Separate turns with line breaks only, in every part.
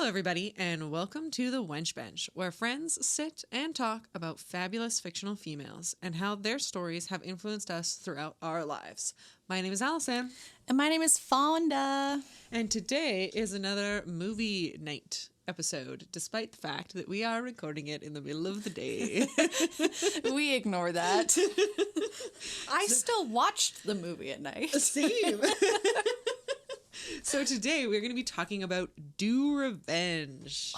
Hello, everybody, and welcome to the Wench Bench, where friends sit and talk about fabulous fictional females and how their stories have influenced us throughout our lives. My name is Alison.
And my name is Fonda.
And today is another movie night episode, despite the fact that we are recording it in the middle of the day.
We ignore that. I still watched the movie at night.
Same. So today we're going to be talking about Do Revenge.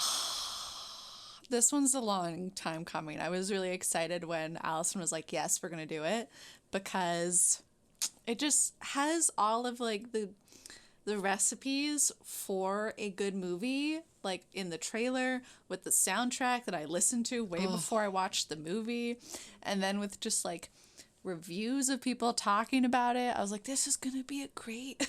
This one's a long time coming. I was really excited when Alison was like, yes, we're going to do it, because it just has all of like the recipes for a good movie, like in the trailer with the soundtrack that I listened to way before I watched the movie. And then with just like reviews of people talking about it, I was like, this is going to be a great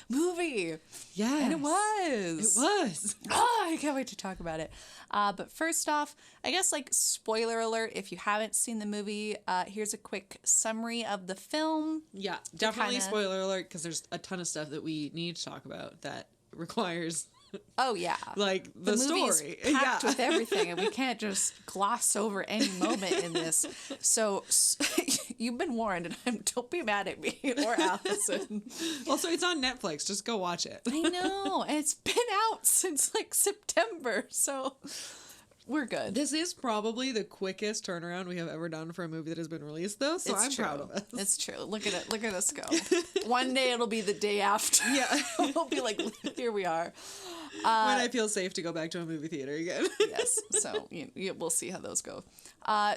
movie.
Yes.
And it was.
It was.
Oh, I can't wait to talk about it. But first off, I guess like spoiler alert, if you haven't seen the movie, here's a quick summary of the film.
Yeah, definitely spoiler alert, because there's a ton of stuff that we need to talk about that requires...
Oh, yeah.
Like the
movie
story.
Is packed with everything, and we can't just gloss over any moment in this. So you've been warned, and don't be mad at me or Alison.
Also, it's on Netflix. Just go watch it.
I know. And it's been out since like September, so we're good.
This is probably the quickest turnaround we have ever done for a movie that has been released, though, so I'm proud of us.
It's true. Look at it. Look at us go. One day it'll be the day after.
Yeah.
We'll be like, here we are.
When I feel safe to go back to a movie theater again.
Yes. So we'll see how those go.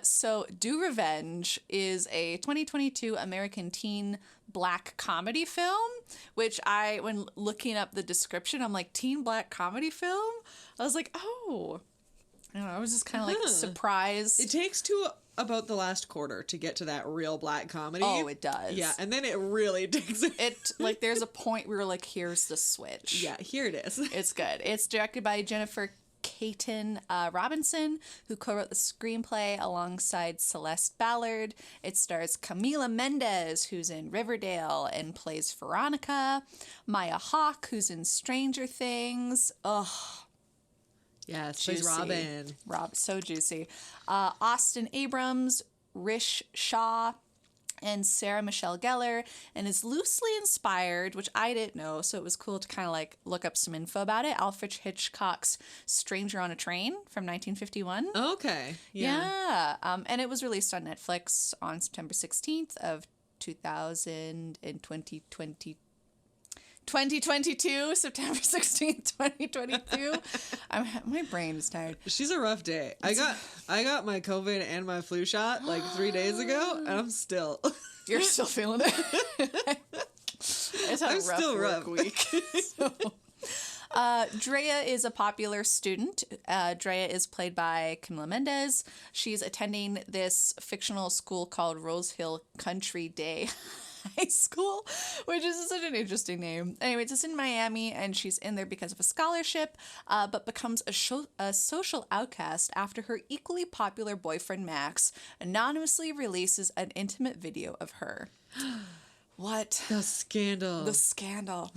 So Do Revenge is a 2022 American teen black comedy film, which when looking up the description, I'm like, teen black comedy film? I was like, oh. I don't know, I was just kind of like surprised.
It takes to about the last quarter to get to that real black comedy.
Oh, it does.
Yeah, and then it really takes it.
It like there's a point where we're like, here's the switch.
Yeah, here it is.
It's good. It's directed by Jennifer Caton Robinson, who co-wrote the screenplay alongside Celeste Ballard. It stars Camila Mendes, who's in Riverdale and plays Veronica. Maya Hawke, who's in Stranger Things. Ugh.
Yes, she's Robin.
So juicy. Austin Abrams, Rish Shaw, and Sarah Michelle Gellar, and is loosely inspired, which I didn't know, so it was cool to kind of like look up some info about it. Alfred Hitchcock's Stranger on a Train from 1951.
Okay.
Yeah. And it was released on Netflix on September 16th of 2022, September 16th, 2022. My brain is tired.
She's a rough day. I got my COVID and my flu shot like 3 days ago, and I'm still...
You're still feeling it? It's a rough week. So. Drea is a popular student. Drea is played by Camila Mendes. She's attending this fictional school called Rose Hill Country Day High School, which is such an interesting name. Anyways, it's in Miami, and she's in there because of a scholarship, but becomes a social outcast after her equally popular boyfriend, Max, anonymously releases an intimate video of her. What?
The scandal.
The scandal.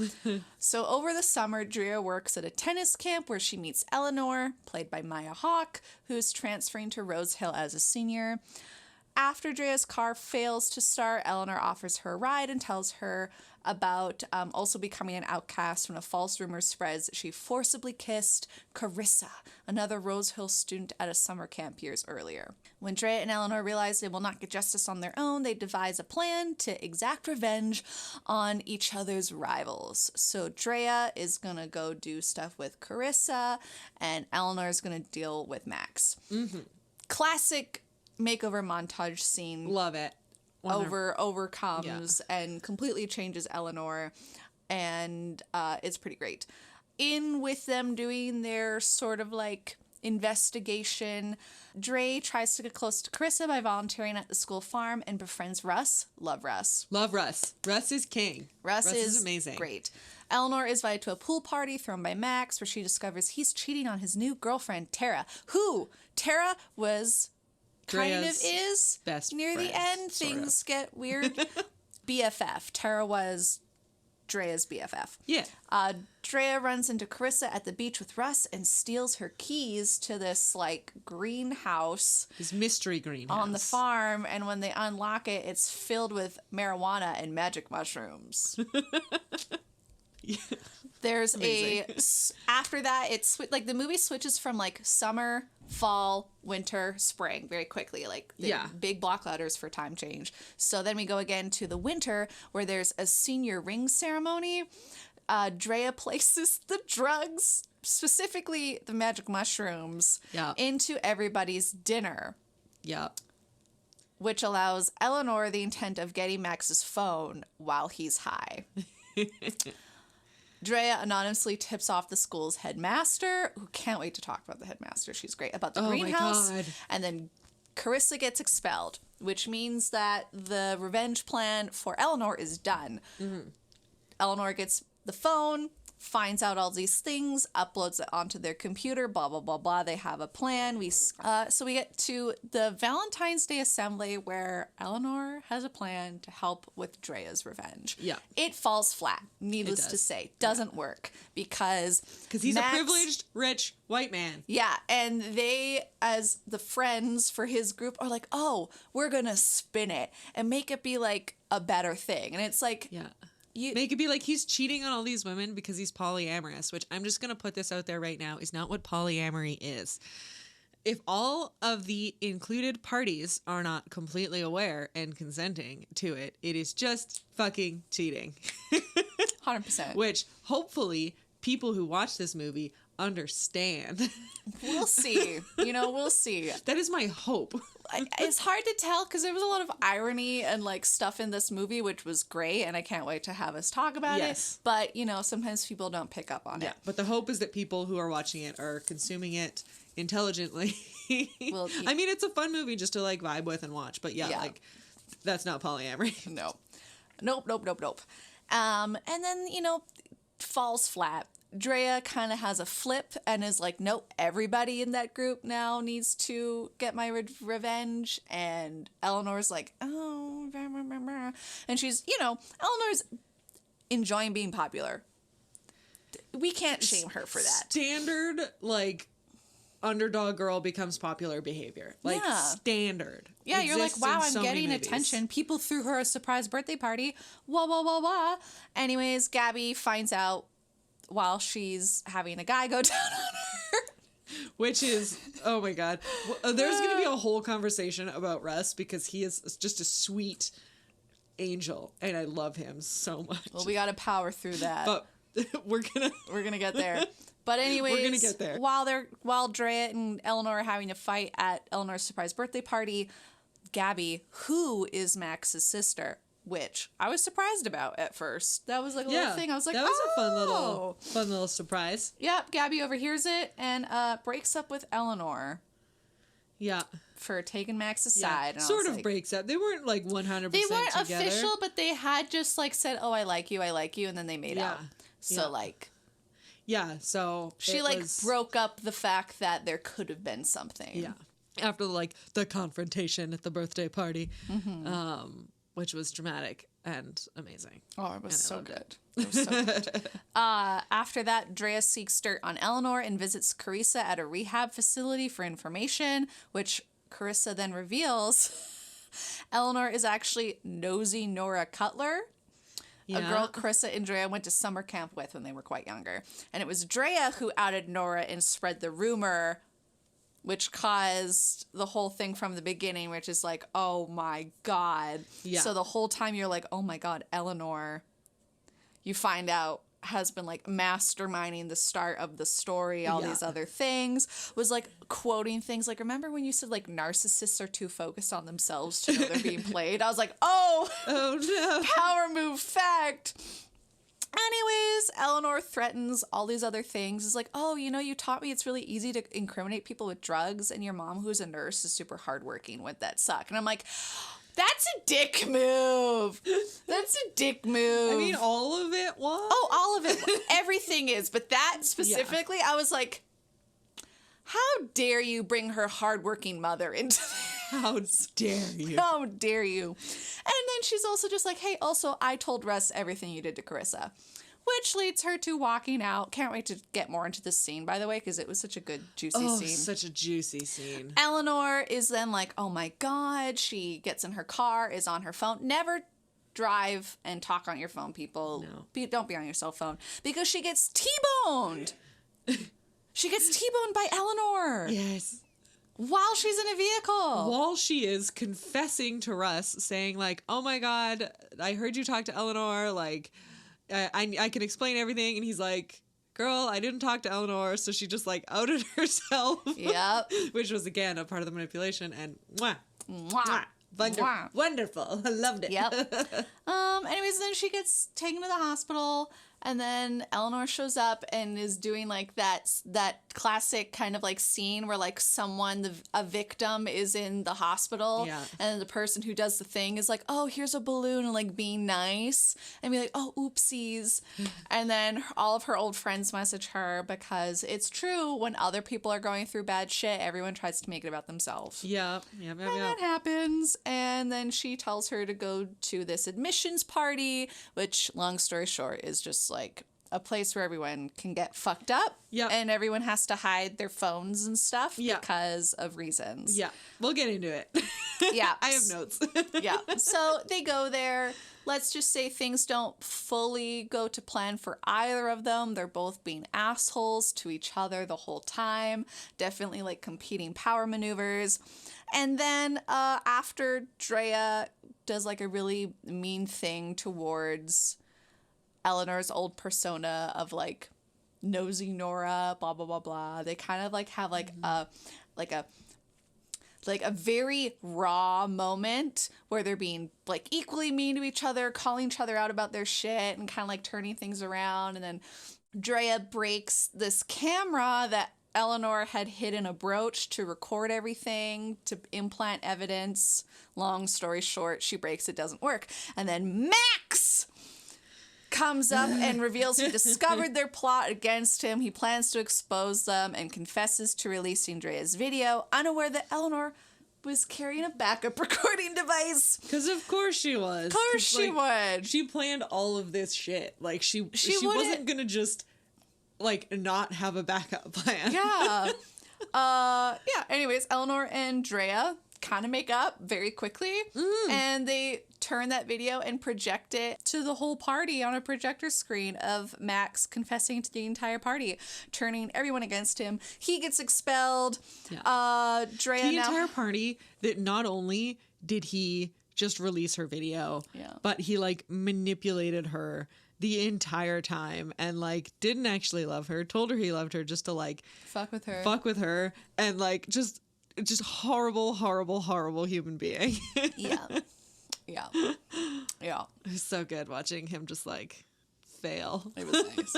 So over the summer, Drea works at a tennis camp where she meets Eleanor, played by Maya Hawke, who's transferring to Rose Hill as a senior. After Drea's car fails to start, Eleanor offers her a ride and tells her about also becoming an outcast when a false rumor spreads that she forcibly kissed Carissa, another Rose Hill student at a summer camp years earlier. When Drea and Eleanor realize they will not get justice on their own, they devise a plan to exact revenge on each other's rivals. So Drea is going to go do stuff with Carissa, and Eleanor is going to deal with Max. Mm-hmm. Classic makeover montage scene.
Love it.
Overcomes and completely changes Eleanor, and it's pretty great. In with them doing their sort of like investigation, Dre tries to get close to Carissa by volunteering at the school farm and befriends Russ. Love Russ.
Love Russ. Russ is king.
Russ is
amazing.
Great. Eleanor is invited to a pool party thrown by Max, where she discovers he's cheating on his new girlfriend, Tara, who Tara was... kind of is
best
near
friend,
the end. Things get weird. BFF. Tara was Drea's BFF.
Yeah.
Drea runs into Carissa at the beach with Russ and steals her keys to this, like, greenhouse.
This mystery greenhouse.
On the farm, and when they unlock it, it's filled with marijuana and magic mushrooms.
Yeah.
There's
Amazing.
after that, it's like the movie switches from like summer, fall, winter, spring very quickly. Like big block letters for time change. So then we go again to the winter where there's a senior ring ceremony. Drea places the drugs, specifically the magic mushrooms, into everybody's dinner.
Yeah.
Which allows Eleanor the intent of getting Max's phone while he's high. Drea anonymously tips off the school's headmaster, who can't wait to talk about the headmaster. She's great. About the greenhouse.
My God.
And then Carissa gets expelled, which means that the revenge plan for Eleanor is done. Mm-hmm. Eleanor gets the phone, finds out all these things, uploads it onto their computer, blah, blah, blah, blah. They have a plan. So we get to the Valentine's Day assembly where Eleanor has a plan to help with Drea's revenge.
Yeah.
It falls flat, needless to say. Doesn't work because
he's a privileged, rich, white man.
Yeah, and they, as the friends for his group, are like, oh, we're going to spin it and make it be like a better thing. And it's like...
Yeah. Make it be like he's cheating on all these women because he's polyamorous, which I'm just going to put this out there right now is not what polyamory is. If all of the included parties are not completely aware and consenting to it, it is just fucking cheating.
100%.
Which hopefully people who watch this movie understand.
We'll see. We'll see.
That is my hope.
It's hard to tell because there was a lot of irony and like stuff in this movie, which was great, and I can't wait to have us talk about it. But, sometimes people don't pick up on it.
But the hope is that people who are watching it are consuming it intelligently. Well, I mean, it's a fun movie just to like vibe with and watch, but like that's not polyamory.
Nope. And then, falls flat. Drea kind of has a flip and is like, nope, everybody in that group now needs to get my revenge. And Eleanor's like, oh, rah, rah, rah, rah. And she's, Eleanor's enjoying being popular. We can't shame her for that.
Standard, like, underdog girl becomes popular behavior. Like, standard.
Yeah, you're like, wow, I'm getting attention. People threw her a surprise birthday party. Wah, wah, wah, wah. Anyways, Gabby finds out while she's having a guy go down on her.
Which is, oh my God. There's going to be a whole conversation about Russ because he is just a sweet angel and I love him so much.
Well, we got to power through that.
But we're going to
get there. But anyways,
we're going to get there.
While Drea and Eleanor are having a fight at Eleanor's surprise birthday party, Gabby, who is Max's sister, which I was surprised about at first. That was like a little thing. I was like,
that was a fun little surprise.
Yep, Gabby overhears it and breaks up with Eleanor.
Yeah.
For taking Max's side. And
sort of breaks up. They weren't like 100% together.
They weren't official, but they had just like said, oh, I like you, and then they made out. So like...
Yeah, so...
She broke up the fact that there could have been something.
Yeah. After the confrontation at the birthday party. Mm-hmm. Which was dramatic and amazing.
Oh, it was so good. It was so good. After that, Drea seeks dirt on Eleanor and visits Carissa at a rehab facility for information, which Carissa then reveals Eleanor is actually Nosy Nora Cutler, a girl Carissa and Drea went to summer camp with when they were quite younger. And it was Drea who outed Nora and spread the rumor, which caused the whole thing from the beginning, which is like, oh my God. Yeah. So the whole time you're like, oh my God, Eleanor, you find out, has been like masterminding the start of the story, all these other things, was like quoting things like, remember when you said like narcissists are too focused on themselves to know they're being played? I was like, oh no. Power move fact. Anyways, Eleanor threatens all these other things. It's like, oh, you taught me it's really easy to incriminate people with drugs, and your mom, who's a nurse, is super hardworking. Would that suck? And I'm like, that's a dick move. That's a dick move.
I mean, all of it was.
Oh, all of it. Everything is. But that specifically, I was like, how dare you bring her hardworking mother into
How dare you?
How dare you? And then she's also just like, hey, also, I told Russ everything you did to Carissa. Which leads her to walking out. Can't wait to get more into this scene, by the way, because it was such a good, juicy scene.
Such a juicy scene.
Eleanor is then like, oh my God. She gets in her car, is on her phone. Never drive and talk on your phone, people.
No.
Don't be on your cell phone. Because she gets T-boned. She gets T-boned by Eleanor.
Yes.
While she's in a vehicle.
While she is confessing to Russ, saying like, oh my God, I heard you talk to Eleanor, like... I can explain everything. And he's like, girl, I didn't talk to Eleanor. So she just like outed herself.
Yep.
Which was, again, a part of the manipulation. And mwah,
Mwah. Mwah.
Wonderful. I loved it.
Yep. Anyways, then she gets taken to the hospital. And then Eleanor shows up and is doing like that classic kind of like scene where like a victim is in the hospital.
Yeah.
And the person who does the thing is like, oh, here's a balloon, and like being nice and be like, oh, oopsies. And then all of her old friends message her because it's true, when other people are going through bad shit, everyone tries to make it about themselves.
Yeah.
And that happens. And then she tells her to go to this admissions party, which, long story short, is just like a place where everyone can get fucked up.
Yep.
And everyone has to hide their phones and stuff
Yeah.
because of reasons.
Yeah. We'll get into it.
Yeah.
I have notes.
Yeah. So they go there. Let's just say things don't fully go to plan for either of them. They're both being assholes to each other the whole time. Definitely like competing power maneuvers. And then after Drea does like a really mean thing towards Eleanor's old persona of like nosy Nora, blah, blah, blah, blah. They kind of like have like a very raw moment where they're being like equally mean to each other, calling each other out about their shit and kind of like turning things around. And then Drea breaks this camera that Eleanor had hid in a brooch to record everything, to implant evidence. Long story short, she breaks it, doesn't work. And then Max comes up and reveals he discovered their plot against him. He plans to expose them and confesses to releasing Drea's video, unaware that Eleanor was carrying a backup recording device.
Because of course she was.
Of course she would.
She planned all of this shit. Like she
wouldn't
wasn't gonna just like not have a backup plan.
Yeah. Anyways, Eleanor and Drea kind of make up very quickly, and they turn that video and project it to the whole party on a projector screen of Max confessing to the entire party, turning everyone against him. He gets expelled.
Yeah.
Drea
the entire party that not only did he just release her video, but he like manipulated her the entire time and like didn't actually love her, told her he loved her just to like
fuck with her
and like just horrible human being.
Yeah. It
was so good watching him just like fail.
It was nice.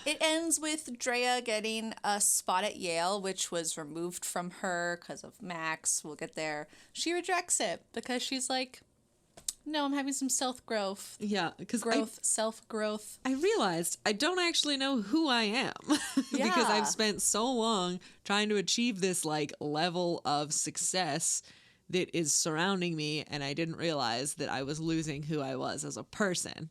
It ends with Drea getting a spot at Yale, which was removed from her because of Max. We'll get there. She rejects it because she's like, no, I'm having some self-growth.
Yeah, because
self-growth.
I realized I don't actually know who I am because I've spent so long trying to achieve this like level of success that is surrounding me, and I didn't realize that I was losing who I was as a person.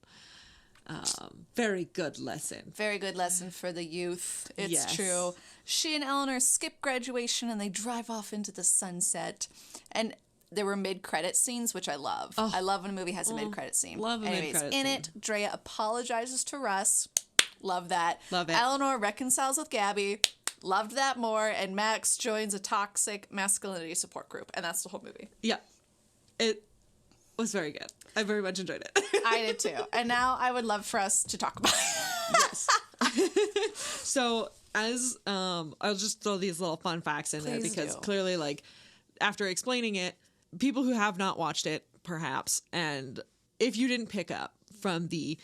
Very good lesson.
Very good lesson for the youth. It's true. She and Eleanor skip graduation and they drive off into the sunset. And there were mid-credit scenes, which I love. Oh. I love when a movie has a mid-credit scene.
Love a mid-credit scene.
In it, Drea apologizes to Russ. Love that.
Love it.
Eleanor reconciles with Gabby. Loved that more. And Max joins a toxic masculinity support group. And that's the whole movie.
Yeah. It was very good. I very much enjoyed it.
I did too. And now I would love for us to talk about it.
Yes. So as I'll just throw these little fun facts in there because clearly like after explaining it, people who have not watched it perhaps, and if you didn't pick up from the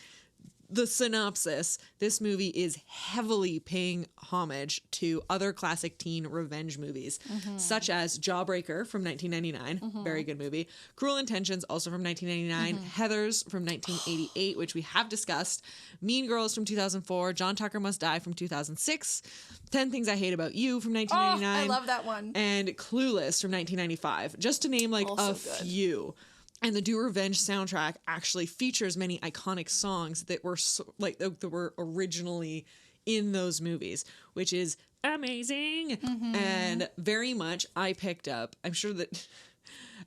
the synopsis, this movie is heavily paying homage to other classic teen revenge movies, such as Jawbreaker from 1999, very good movie. Cruel Intentions, also from 1999. Heathers from 1988, which we have discussed. Mean Girls from 2004. John Tucker Must Die from 2006. 10 Things I Hate About You from 1999.
I love that one.
And Clueless from 1995, just to name like
Also
a few. And the Do Revenge soundtrack actually features many iconic songs that were that were originally in those movies, which is amazing. And very much I picked up. I'm sure that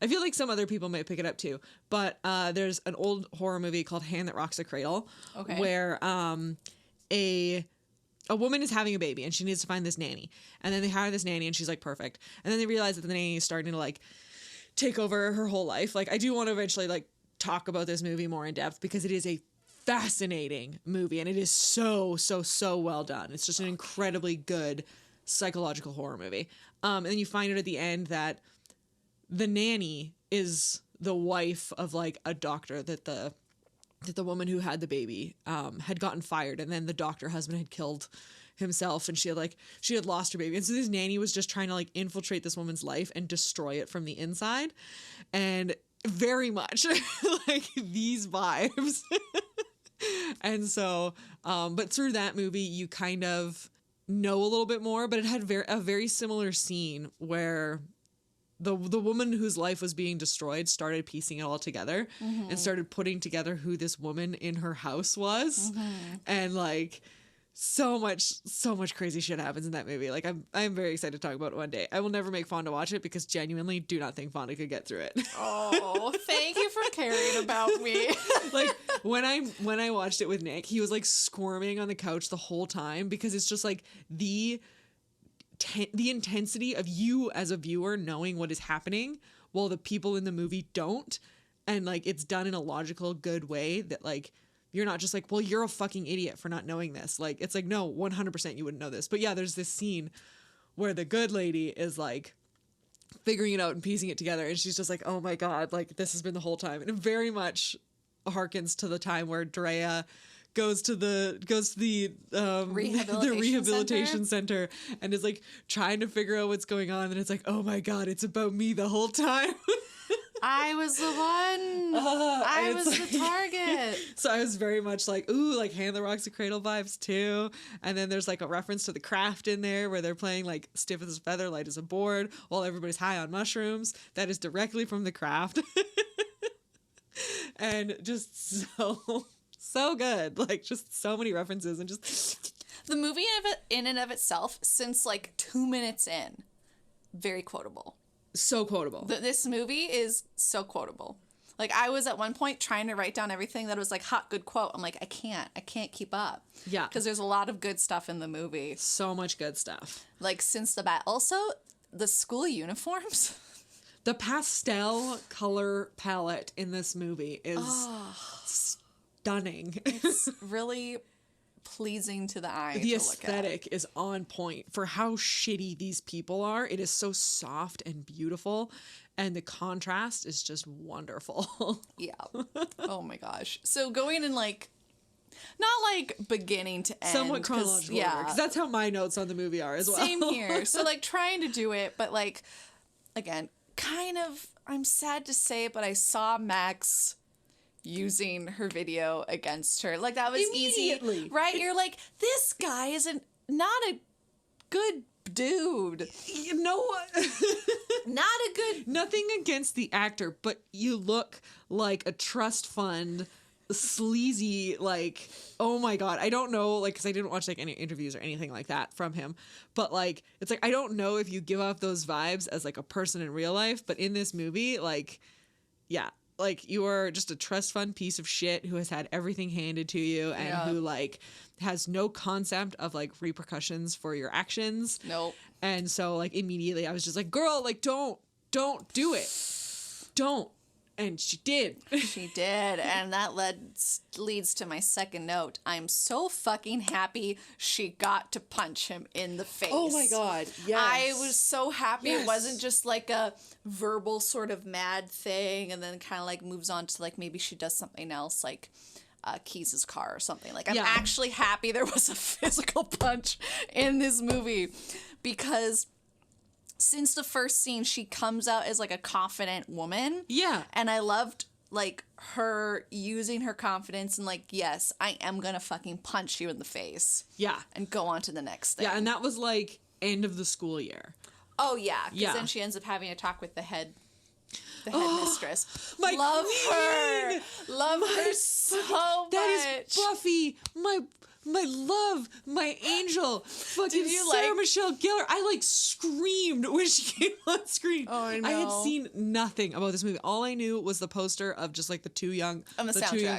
I feel like some other people might pick it up too. But there's an old horror movie called Hand That Rocks the Cradle, where a woman is having a baby and she needs to find this nanny. And then they hire this nanny and she's like perfect. And then they realize that the nanny is starting to like take over her whole life. Like, I do want to eventually like talk about this movie more in depth because it is a fascinating movie and it is so well done. It's just an incredibly good psychological horror movie. And then you find out at the end that the nanny is the wife of like a doctor that the woman who had the baby had gotten fired, and then the doctor husband had killed himself, and she had lost her baby, and so this nanny was just trying to like infiltrate this woman's life and destroy it from the inside, and very much like these vibes. And so but through that movie you kind of know a little bit more, but it had a very similar scene where the woman whose life was being destroyed started piecing it all together and started putting together who this woman in her house was. And like so much crazy shit happens in that movie. Like I'm very excited to talk about it one day. I will never make Fonda watch it because genuinely do not think Fonda could get through it.
Oh, thank you for caring about me.
Like when I watched it with Nick, he was like squirming on the couch the whole time because it's just like the intensity of you as a viewer knowing what is happening while the people in the movie don't, and like it's done in a logical good way that like you're not just like, well, you're a fucking idiot for not knowing this. Like it's like, no, 100% you wouldn't know this. But yeah, there's this scene where the good lady is like figuring it out and piecing it together, and she's just like, oh my god, like this has been the whole time. And it very much harkens to the time where Drea goes to the rehabilitation center and is like trying to figure out what's going on, and it's like, oh my god, it's about me the whole time.
I was the one. I was like, the target.
So I was very much like, ooh, like Hand That Rocks the Cradle vibes too. And then there's like a reference to The Craft in there where they're playing like Stiff as a Feather, Light as a Board while everybody's high on mushrooms. That is directly from The Craft. And just so good. Like just so many references and just
the movie in and of itself, since like 2 minutes in, very quotable.
So quotable.
This movie is so quotable. Like I was at one point trying to write down everything that was like hot, good quote. I'm like, I can't keep up.
Yeah.
Because there's a lot of good stuff in the movie.
So much good stuff.
Like since the bat. Also, the school uniforms.
The pastel color palette in this movie is stunning.
It's really pleasing to the eye.
The aesthetic is on point for how shitty these people are. It is so soft and beautiful, and the contrast is just wonderful.
Yeah. Oh my gosh. So going in like, not like beginning to end.
Somewhat chronological order, because that's how my notes on the movie are as well.
Same here. So like trying to do it, but like, again, kind of, I'm sad to say, but I saw Max using her video against her. Like that was
immediately
easy, right? You're like, this guy isn't not a good dude.
You know what?
Not a good.
Nothing against the actor, but you look like a trust fund sleazy, like, oh my god, I don't know, like, because I didn't watch like any interviews or anything like that from him, but like it's like I don't know if you give off those vibes as like a person in real life, but in this movie, like, yeah, like you are just a trust fund piece of shit who has had everything handed to you and who like has no concept of like repercussions for your actions.
Nope.
And so like immediately I was just like, girl, like don't do it. Don't. And she did.
She did. And that leads to my second note. I'm so fucking happy she got to punch him in the face.
Oh my God. Yes.
I was so happy. Yes. It wasn't just like a verbal sort of mad thing and then kind of like moves on to like maybe she does something else. Like Keys' car or something. Like, I'm actually happy there was a physical punch in this movie, because since the first scene, she comes out as like a confident woman.
Yeah.
And I loved like her using her confidence and like, yes, I am gonna fucking punch you in the face.
Yeah.
And go on to the next thing.
Yeah, and that was like end of the school year.
Oh yeah, because then she ends up having a talk with the headmistress.
Love her
so much.
That is Buffy, my love, my angel, fucking Sarah Michelle Gellar. I like screamed when she came on screen.
Oh, I know.
I had seen nothing about this movie. All I knew was the poster of just like the two younger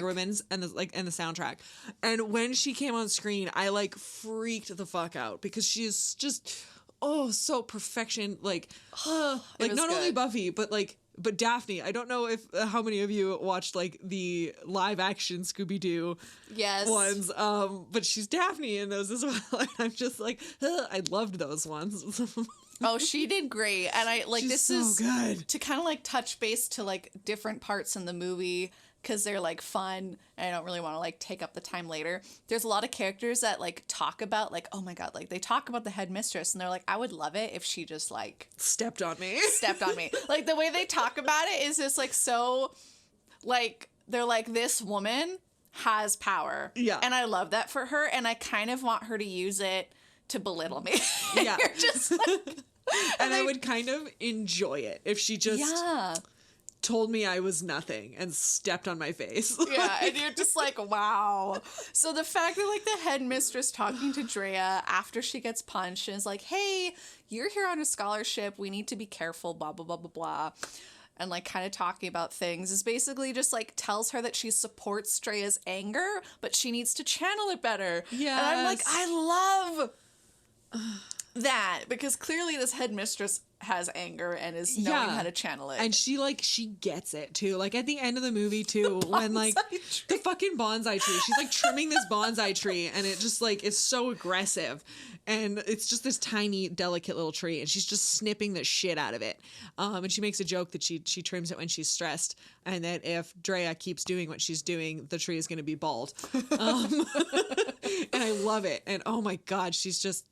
women and the soundtrack. And when she came on screen, I like freaked the fuck out because she is just so perfection. Like like not only Buffy, but Daphne. I don't know if how many of you watched like the live action Scooby-Doo ones, but she's Daphne in those as well. And I'm just like, I loved those ones.
Oh, she did great. And I like,
she's
this
so
is
good
to kind of like touch base to like different parts in the movie, because they're like fun and I don't really want to like take up the time later. There's a lot of characters that like talk about like, oh my God, like they talk about the headmistress and they're like, I would love it if she just like
stepped on me.
Like the way they talk about it is just like, so like, they're like, this woman has power. Yeah. And I love that for her. And I kind of want her to use it to belittle me. Yeah. You're just like,
and I would kind of enjoy it if she just told me I was nothing and stepped on my face.
Yeah, and you're just like, wow. So the fact that like the headmistress talking to Drea after she gets punched and is like, hey, you're here on a scholarship, we need to be careful, blah, blah, blah, blah, blah. And like kind of talking about things is basically just like tells her that she supports Drea's anger, but she needs to channel it better. Yeah. And I'm like, I love that, because clearly this headmistress has anger and is knowing how to channel it.
And she gets it too. Like at the end of the movie too, when like the fucking bonsai tree, she's like trimming this bonsai tree and it just like is so aggressive. And it's just this tiny, delicate little tree and she's just snipping the shit out of it. And she makes a joke that she trims it when she's stressed and that if Drea keeps doing what she's doing, the tree is going to be bald. And I love it. And oh my God, she's just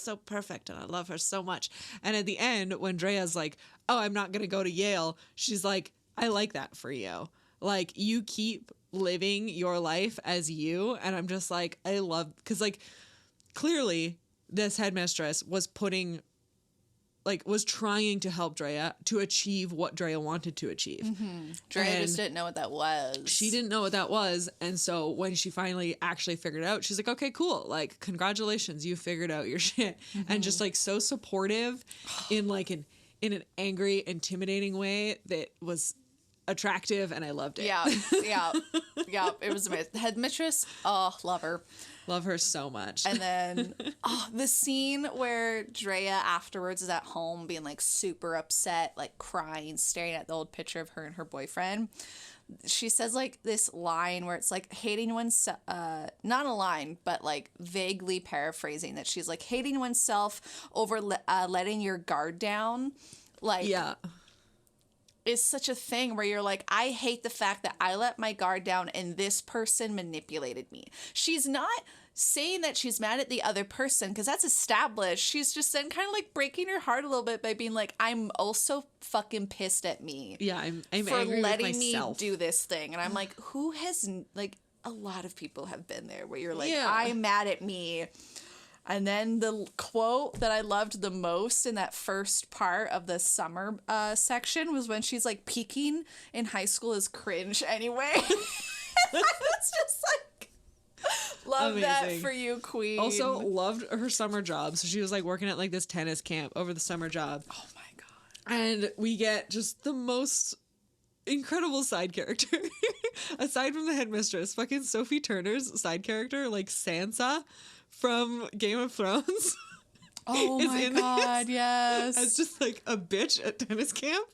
so perfect and I love her so much. And at the end, when Drea's like, oh, I'm not going to go to Yale, she's like, I like that for you. Like, you keep living your life as you. And I'm just like, I love, because like, clearly this headmistress was trying to help Drea to achieve what Drea wanted to achieve.
Mm-hmm. Drea just didn't know what that was.
She didn't know what that was. And so when she finally actually figured it out, she's like, okay, cool. Like, congratulations, you figured out your shit. Mm-hmm. And just like so supportive in like in an angry, intimidating way that was attractive. And I loved it.
Yeah. It was amazing. Headmistress, love her.
Love her so much.
And then the scene where Drea afterwards is at home being like super upset, like crying, staring at the old picture of her and her boyfriend. She says like this line where it's like hating oneself, not a line, but like vaguely paraphrasing that she's like hating oneself over letting your guard down. Like, yeah. Is such a thing where you're like, I hate the fact that I let my guard down and this person manipulated me. She's not saying that she's mad at the other person because that's established. She's just then kind of like breaking her heart a little bit by being like, I'm also fucking pissed at me.
Yeah, I'm
for
angry
letting
with myself.
Me do this thing. And I'm like, who has, like, a lot of people have been there where you're like, I'm mad at me. And then the quote that I loved the most in that first part of the summer section was when she's like, peaking in high school is cringe anyway. I was just like, love that for you, queen.
Also loved her summer job. So she was like working at like this tennis camp over the summer job.
Oh my God.
And we get just the most incredible side character. Aside from the headmistress, fucking Sophie Turner's side character, like Sansa from Game of Thrones.
Oh my God, yes.
As just like a bitch at tennis camp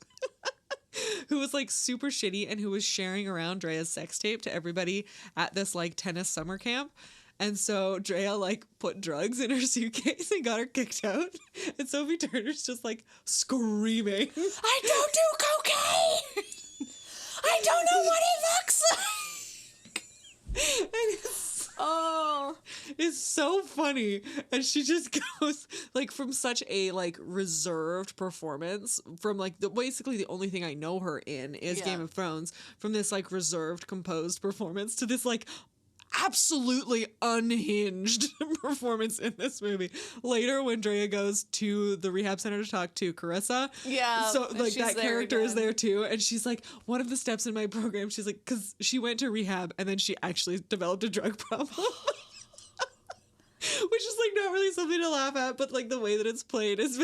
who was like super shitty and who was sharing around Drea's sex tape to everybody at this like tennis summer camp. And so Drea like put drugs in her suitcase and got her kicked out. And Sophie Turner's just like screaming,
I don't do cocaine! I don't know what it looks like!
It's so funny. And she just goes like from such a like reserved performance from like basically the only thing I know her in is Game of Thrones, from this like reserved, composed performance to this like absolutely unhinged performance in this movie. Later when Drea goes to the rehab center to talk to Carissa, so like that character is there too, and she's like, one of the steps in my program, she's like, because she went to rehab and then she actually developed a drug problem. Which is like not really something to laugh at, but like the way that it's played is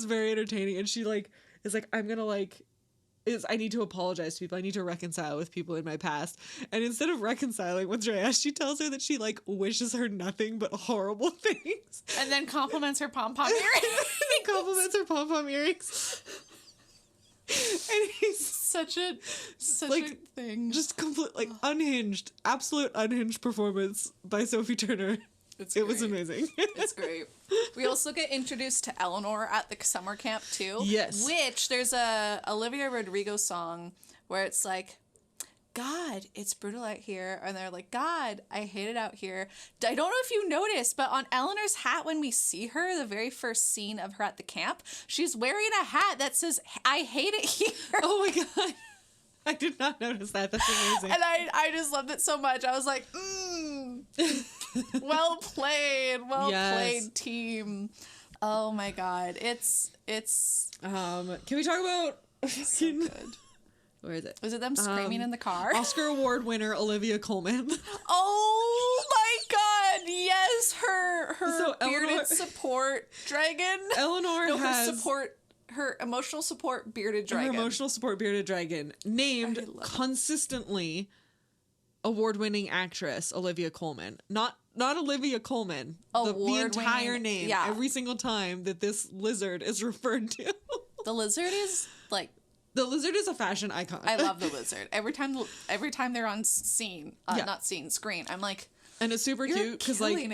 very entertaining. And she like is like, I'm gonna like I need to apologize to people. I need to reconcile with people in my past. And instead of reconciling with Drea, she tells her that she like wishes her nothing but horrible things.
And then compliments her pom-pom earrings.
And he's
such a thing.
Just complete like unhinged, absolute unhinged performance by Sophie Turner. It was amazing.
It's great. We also get introduced to Eleanor at the summer camp too.
Yes.
Which there's a Olivia Rodrigo song where it's like, God, it's brutal out here. And they're like, God, I hate it out here. I don't know if you noticed, but on Eleanor's hat when we see her, the very first scene of her at the camp, she's wearing a hat that says, I hate it here.
Oh my God. I did not notice that. That's amazing.
And I just loved it so much. I was like, well played. Well played, team. Oh my God. It's
can we talk about
so good.
Where is it?
Was it them screaming in the car?
Oscar Award winner Olivia Colman.
Oh my God! Yes, her
So
bearded support dragon. Her emotional support bearded dragon.
Her emotional support bearded dragon, named consistently award-winning actress Olivia Colman. Not Olivia Colman. The entire name. Yeah. Every single time that this lizard is referred to.
The lizard is like.
The lizard is a fashion icon.
I love the lizard. Every time they're on screen, screen, I'm like,
and it's super cute because like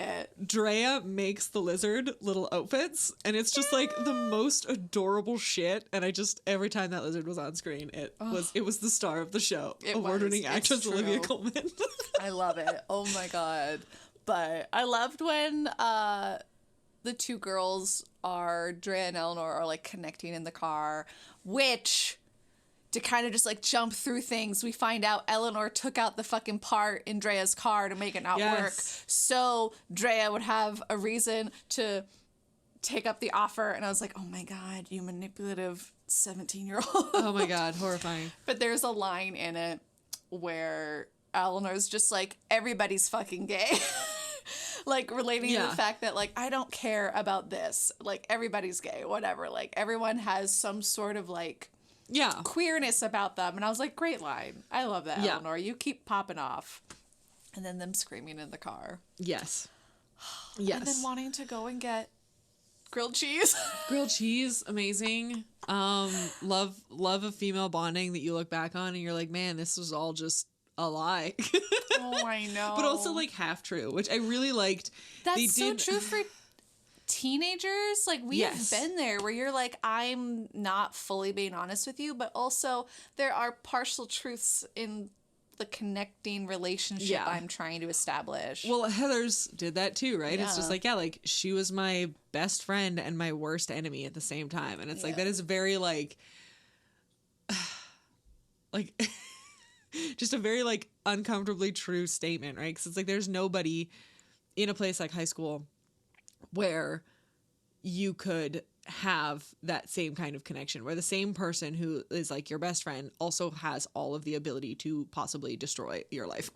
Drea makes the lizard little outfits, and it's just like the most adorable shit. And I just every time that lizard was on screen, it was the star of the show. Award-winning actress Olivia Colman.
I love it. Oh my God! But I loved when the two girls Drea and Eleanor are like connecting in the car, which. To kind of just like jump through things, we find out Eleanor took out the fucking part in Drea's car to make it not work. So Drea would have a reason to take up the offer. And I was like, oh my God, you manipulative 17-year-old.
Oh my God, horrifying.
But there's a line in it where Eleanor's just like, everybody's fucking gay. Like relating to the fact that like, I don't care about this. Like everybody's gay, whatever. Like everyone has some sort of like, queerness about them. And I was like, great line. I love that, Eleanor. You keep popping off. And then them screaming in the car.
Yes.
And then wanting to go and get grilled cheese.
Grilled cheese, amazing. Love a female bonding that you look back on and you're like, man, this was all just a lie.
Oh, I know.
But also like half true, which I really liked.
That's so true for teenagers. Like we have been there where you're like, I'm not fully being honest with you, but also there are partial truths in the connecting relationship I'm trying to establish.
Well, Heather's did that too, right? It's just like, like she was my best friend and my worst enemy at the same time. And it's like, that is very like just a very like uncomfortably true statement, right? Because it's like, there's nobody in a place like high school where you could have that same kind of connection, where the same person who is like your best friend also has all of the ability to possibly destroy your life.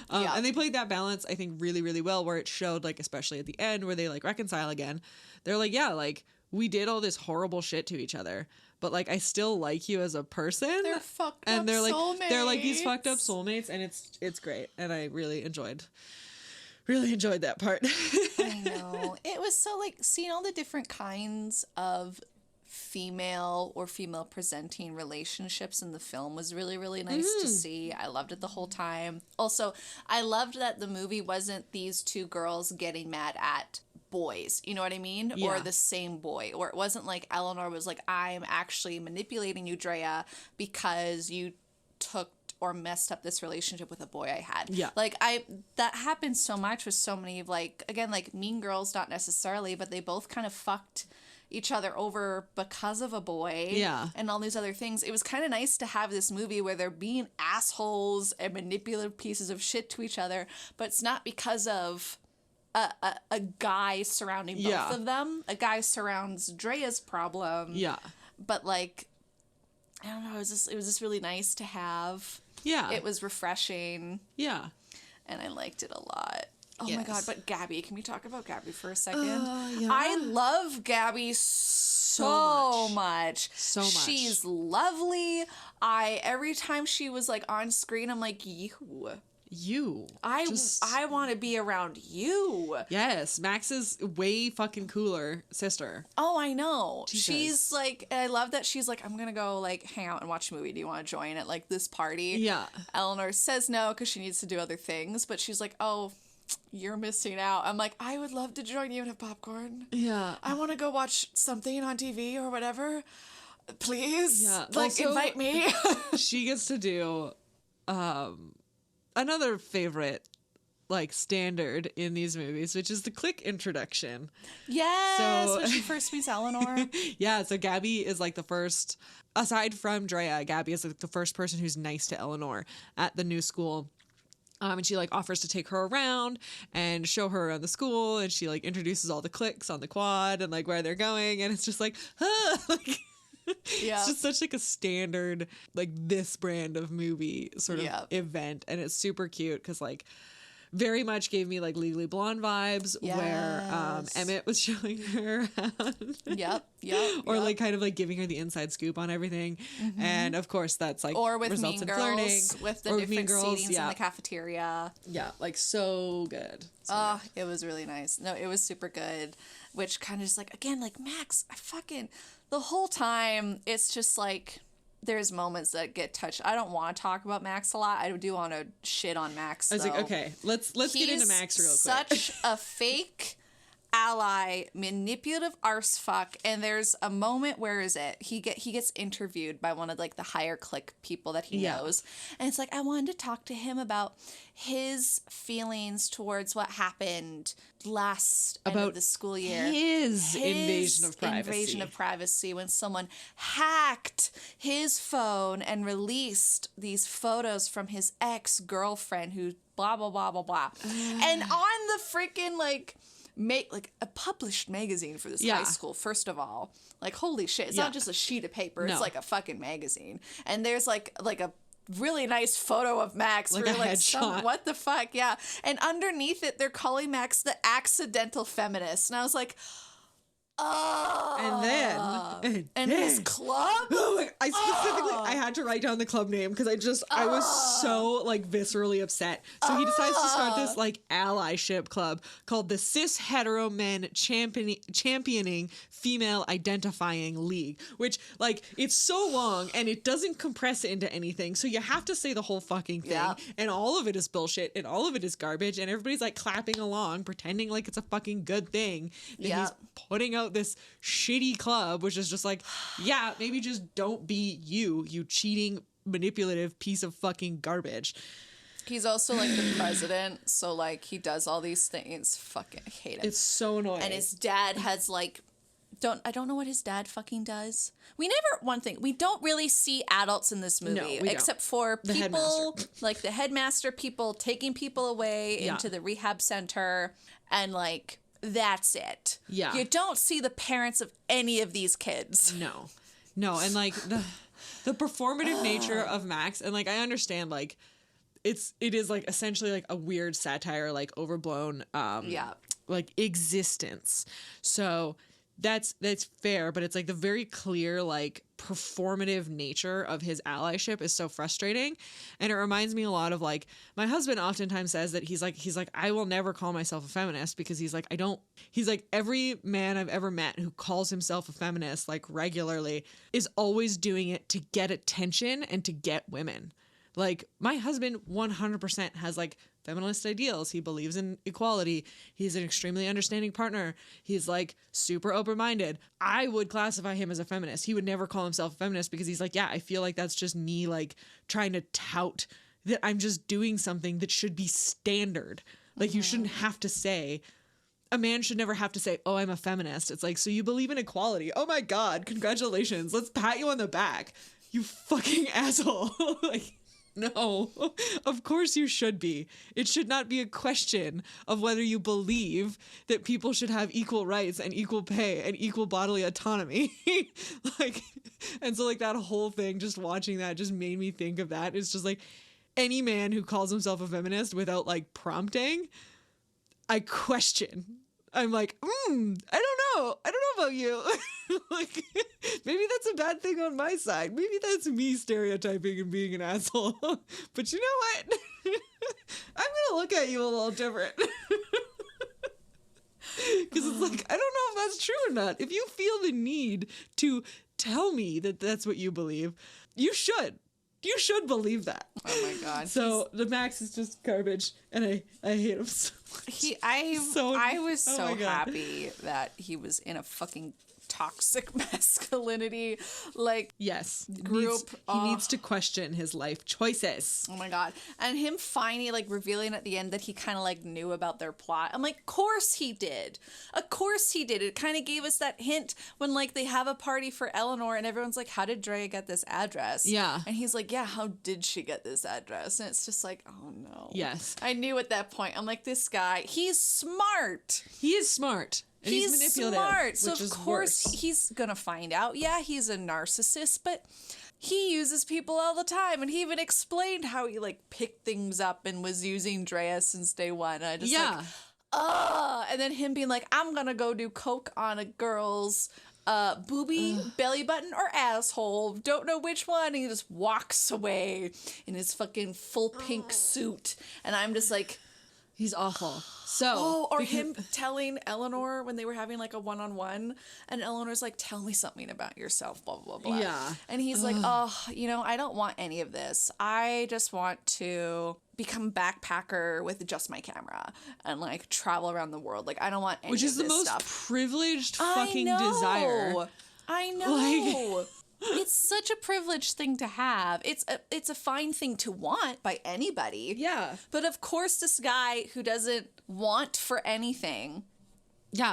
And they played that balance, I think, really, really well, where it showed, like, especially at the end where they like reconcile again. They're like, yeah, like we did all this horrible shit to each other, but like I still like you as a person.
They're fucked
and
up
they're like
soulmates.
They're like these fucked up soulmates, and it's great, and I really enjoyed that part.
I know. It was so like seeing all the different kinds of female or female presenting relationships in the film was really, really nice to see. I loved it the whole time. Also, I loved that the movie wasn't these two girls getting mad at boys, you know what I mean?
Yeah.
Or the same boy. Or it wasn't like Eleanor was like, I'm actually manipulating you, Drea, because you took or messed up this relationship with a boy I had.
Yeah.
Like, that happens so much with so many of, like, again, like, Mean Girls, not necessarily, but they both kind of fucked each other over because of a boy.
Yeah.
And all these other things. It was kind of nice to have this movie where they're being assholes and manipulative pieces of shit to each other, but it's not because of a guy surrounding both of them. A guy surrounds Drea's problem.
Yeah.
But, like, I don't know, it was just really nice to have.
Yeah.
It was refreshing.
Yeah.
And I liked it a lot. Oh
yes.
my God, but Gabby, can we talk about Gabby for a second?
Yeah.
I love Gabby so much.
So much.
She's lovely. Every time she was, like, on screen, I'm like, I want to be around you.
Yes, Max's way fucking cooler sister.
Oh, I know.
Jesus.
She's like, I love that she's like, I'm gonna go, like, hang out and watch a movie. Do you want to join at, like, this party?
Yeah.
Eleanor says no because she needs to do other things, but she's like, oh, you're missing out. I'm like, I would love to join you and have popcorn.
Yeah.
I want to go watch something on TV or whatever. Please,
Yeah.
like,
Also,
invite me.
She gets to do another favorite, like, standard in these movies, which is the click introduction.
Yes,
So-
when she first meets Eleanor.
Yeah, so Gabby is, like, the first, aside from Drea, Gabby is, like, the first person who's nice to Eleanor at the new school. And she, like, offers to take her around and show her around the school, and she, like, introduces all the cliques on the quad and, like, where they're going, and it's just like, like,
Yeah.
it's just such, like, a standard, like, this brand of movie sort of event, and it's super cute because, like, very much gave me, like, Legally Blonde vibes where
Yes.
Emmett was showing her around.
Yep.
Or, like, kind of, like, giving her the inside scoop on everything. And, of course, that's, like,
Or with
results
Mean
in
Girls,
flirting.
with the
Or with Mean
different
Girls,
seatings in the cafeteria.
Yeah, like, so good. So
Oh, it was really nice. No, it was super good. Which kind of just, like, again, like, Max, the whole time, it's just, like, there's moments that get touched. I don't want to talk about Max a lot. I do want to shit on Max,
I was
though.
like, okay, let's get into Max real quick.
Such a fake ally, manipulative arse fuck. And there's a moment, where is it? He gets interviewed by one of, like, the higher clique people that he knows. And it's like, I wanted to talk to him about his feelings towards what happened last end of the school year.
His invasion of privacy.
Invasion of privacy, when someone hacked his phone and released these photos from his ex-girlfriend who blah, blah, blah, blah, blah. And on the freaking, like a published magazine for this high school, first of all. Like, holy shit. It's not just a sheet of paper. It's like a fucking magazine. And there's like a really nice photo of Max.
Like
where
a
like,
headshot.
what the fuck? Yeah. And underneath it, they're calling Max the accidental feminist. And I was like, oh. And his club?
Oh my, I had to write down the club name because I was so, like, viscerally upset. So he decides to start this, like, allyship club called the Cis Hetero Men Championing Female Identifying League, which, like, it's so long and it doesn't compress it into anything. So you have to say the whole fucking thing.
Yeah.
And all of it is bullshit and all of it is garbage. And everybody's, like, clapping along, pretending like it's a fucking good thing. And he's putting out this shitty club, which is just like, yeah, maybe just don't be you cheating, manipulative piece of fucking garbage.
He's also, like, the president, so, like, he does all these things. Fucking hate him.
It's so annoying.
And his dad has, like, I don't know what his dad fucking does. We don't really see adults in this movie.
No, we don't.
Except for
The
people,
headmaster.
like the headmaster people taking people away into the rehab center, and, like, that's it.
Yeah.
You don't see the parents of any of these kids.
No, and, like, the performative nature of Max, and, like, I understand, like, it is, like, essentially, like, a weird satire, like, overblown like, existence. So that's fair, but it's, like, the very clear, like, performative nature of his allyship is so frustrating. And it reminds me a lot of, like, my husband oftentimes says that he's like I will never call myself a feminist because he's like every man I've ever met who calls himself a feminist, like, regularly is always doing it to get attention and to get women. Like, my husband 100% has, like, feminist ideals. He believes in equality. He's an extremely understanding partner. He's like super open-minded. I would classify him as a feminist. He would never call himself a feminist because he's like, yeah, I feel like that's just me like trying to tout that I'm just doing something that should be standard. Like you shouldn't have to say, a man should never have to say, oh, I'm a feminist. It's like, so you believe in equality. Oh my God, congratulations. Let's pat you on the back. You fucking asshole. Like, no, of course you should be. It should not be a question of whether you believe that people should have equal rights and equal pay and equal bodily autonomy. Like, and so like that whole thing, just watching that just made me think of that. It's just like any man who calls himself a feminist without like prompting, I question. I'm like, I don't know. I don't know about you. Like, maybe that's a bad thing on my side. Maybe that's me stereotyping and being an asshole. But you know what? I'm going to look at you a little different. Because it's like, I don't know if that's true or not. If you feel the need to tell me that that's what you believe, you should. You should believe that.
Oh my God.
So the Max is just garbage, and I hate him so much.
I was so happy that he was in a fucking toxic masculinity like
group. He needs to question his life choices.
Oh my God. And him finally like revealing at the end that he kind of like knew about their plot. I'm like, of course he did. Of course he did. It kind of gave us that hint when like they have a party for Eleanor and everyone's like, how did Drea get this address?
Yeah.
And he's like, yeah, how did she get this address? And it's just like, oh no.
Yes.
I knew at that point. I'm like, this guy, he's smart.
He is smart. And he's manipulative,
smart, so of course
worse.
He's gonna find out. Yeah, he's a narcissist, but he uses people all the time, and he even explained how he like picked things up and was using Drea since day one. And I just and then him being like, I'm gonna go do coke on a girl's boobie, belly button, or asshole. Don't know which one. And he just walks away in his fucking full pink suit, and I'm just like,
he's awful. So,
him telling Eleanor when they were having like a one-on-one, and Eleanor's like, tell me something about yourself, blah, blah, blah.
Yeah.
And he's like, oh, I don't want any of this. I just want to become a backpacker with just my camera and like travel around the world. Like, I don't want any of this stuff. Which is the most
privileged fucking desire.
I know. Like, it's such a privileged thing to have. It's a fine thing to want by anybody.
Yeah.
But of course this guy who doesn't want for anything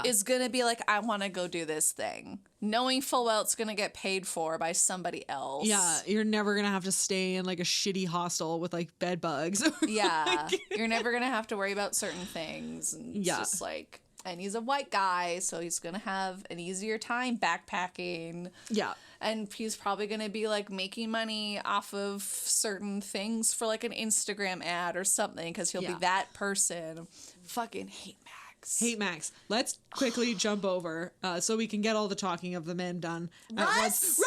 is going to be like, I want to go do this thing, knowing full well it's going to get paid for by somebody else.
Yeah, you're never going to have to stay in like a shitty hostel with like bed bugs.
Yeah. You're never going to have to worry about certain things. And it's just like, and he's a white guy, so he's going to have an easier time backpacking. Yeah. And he's probably going to be like making money off of certain things for like an Instagram ad or something, because he'll be that person. Fucking hate Max.
Hate Max. Let's quickly jump over so we can get all the talking of the men done at once.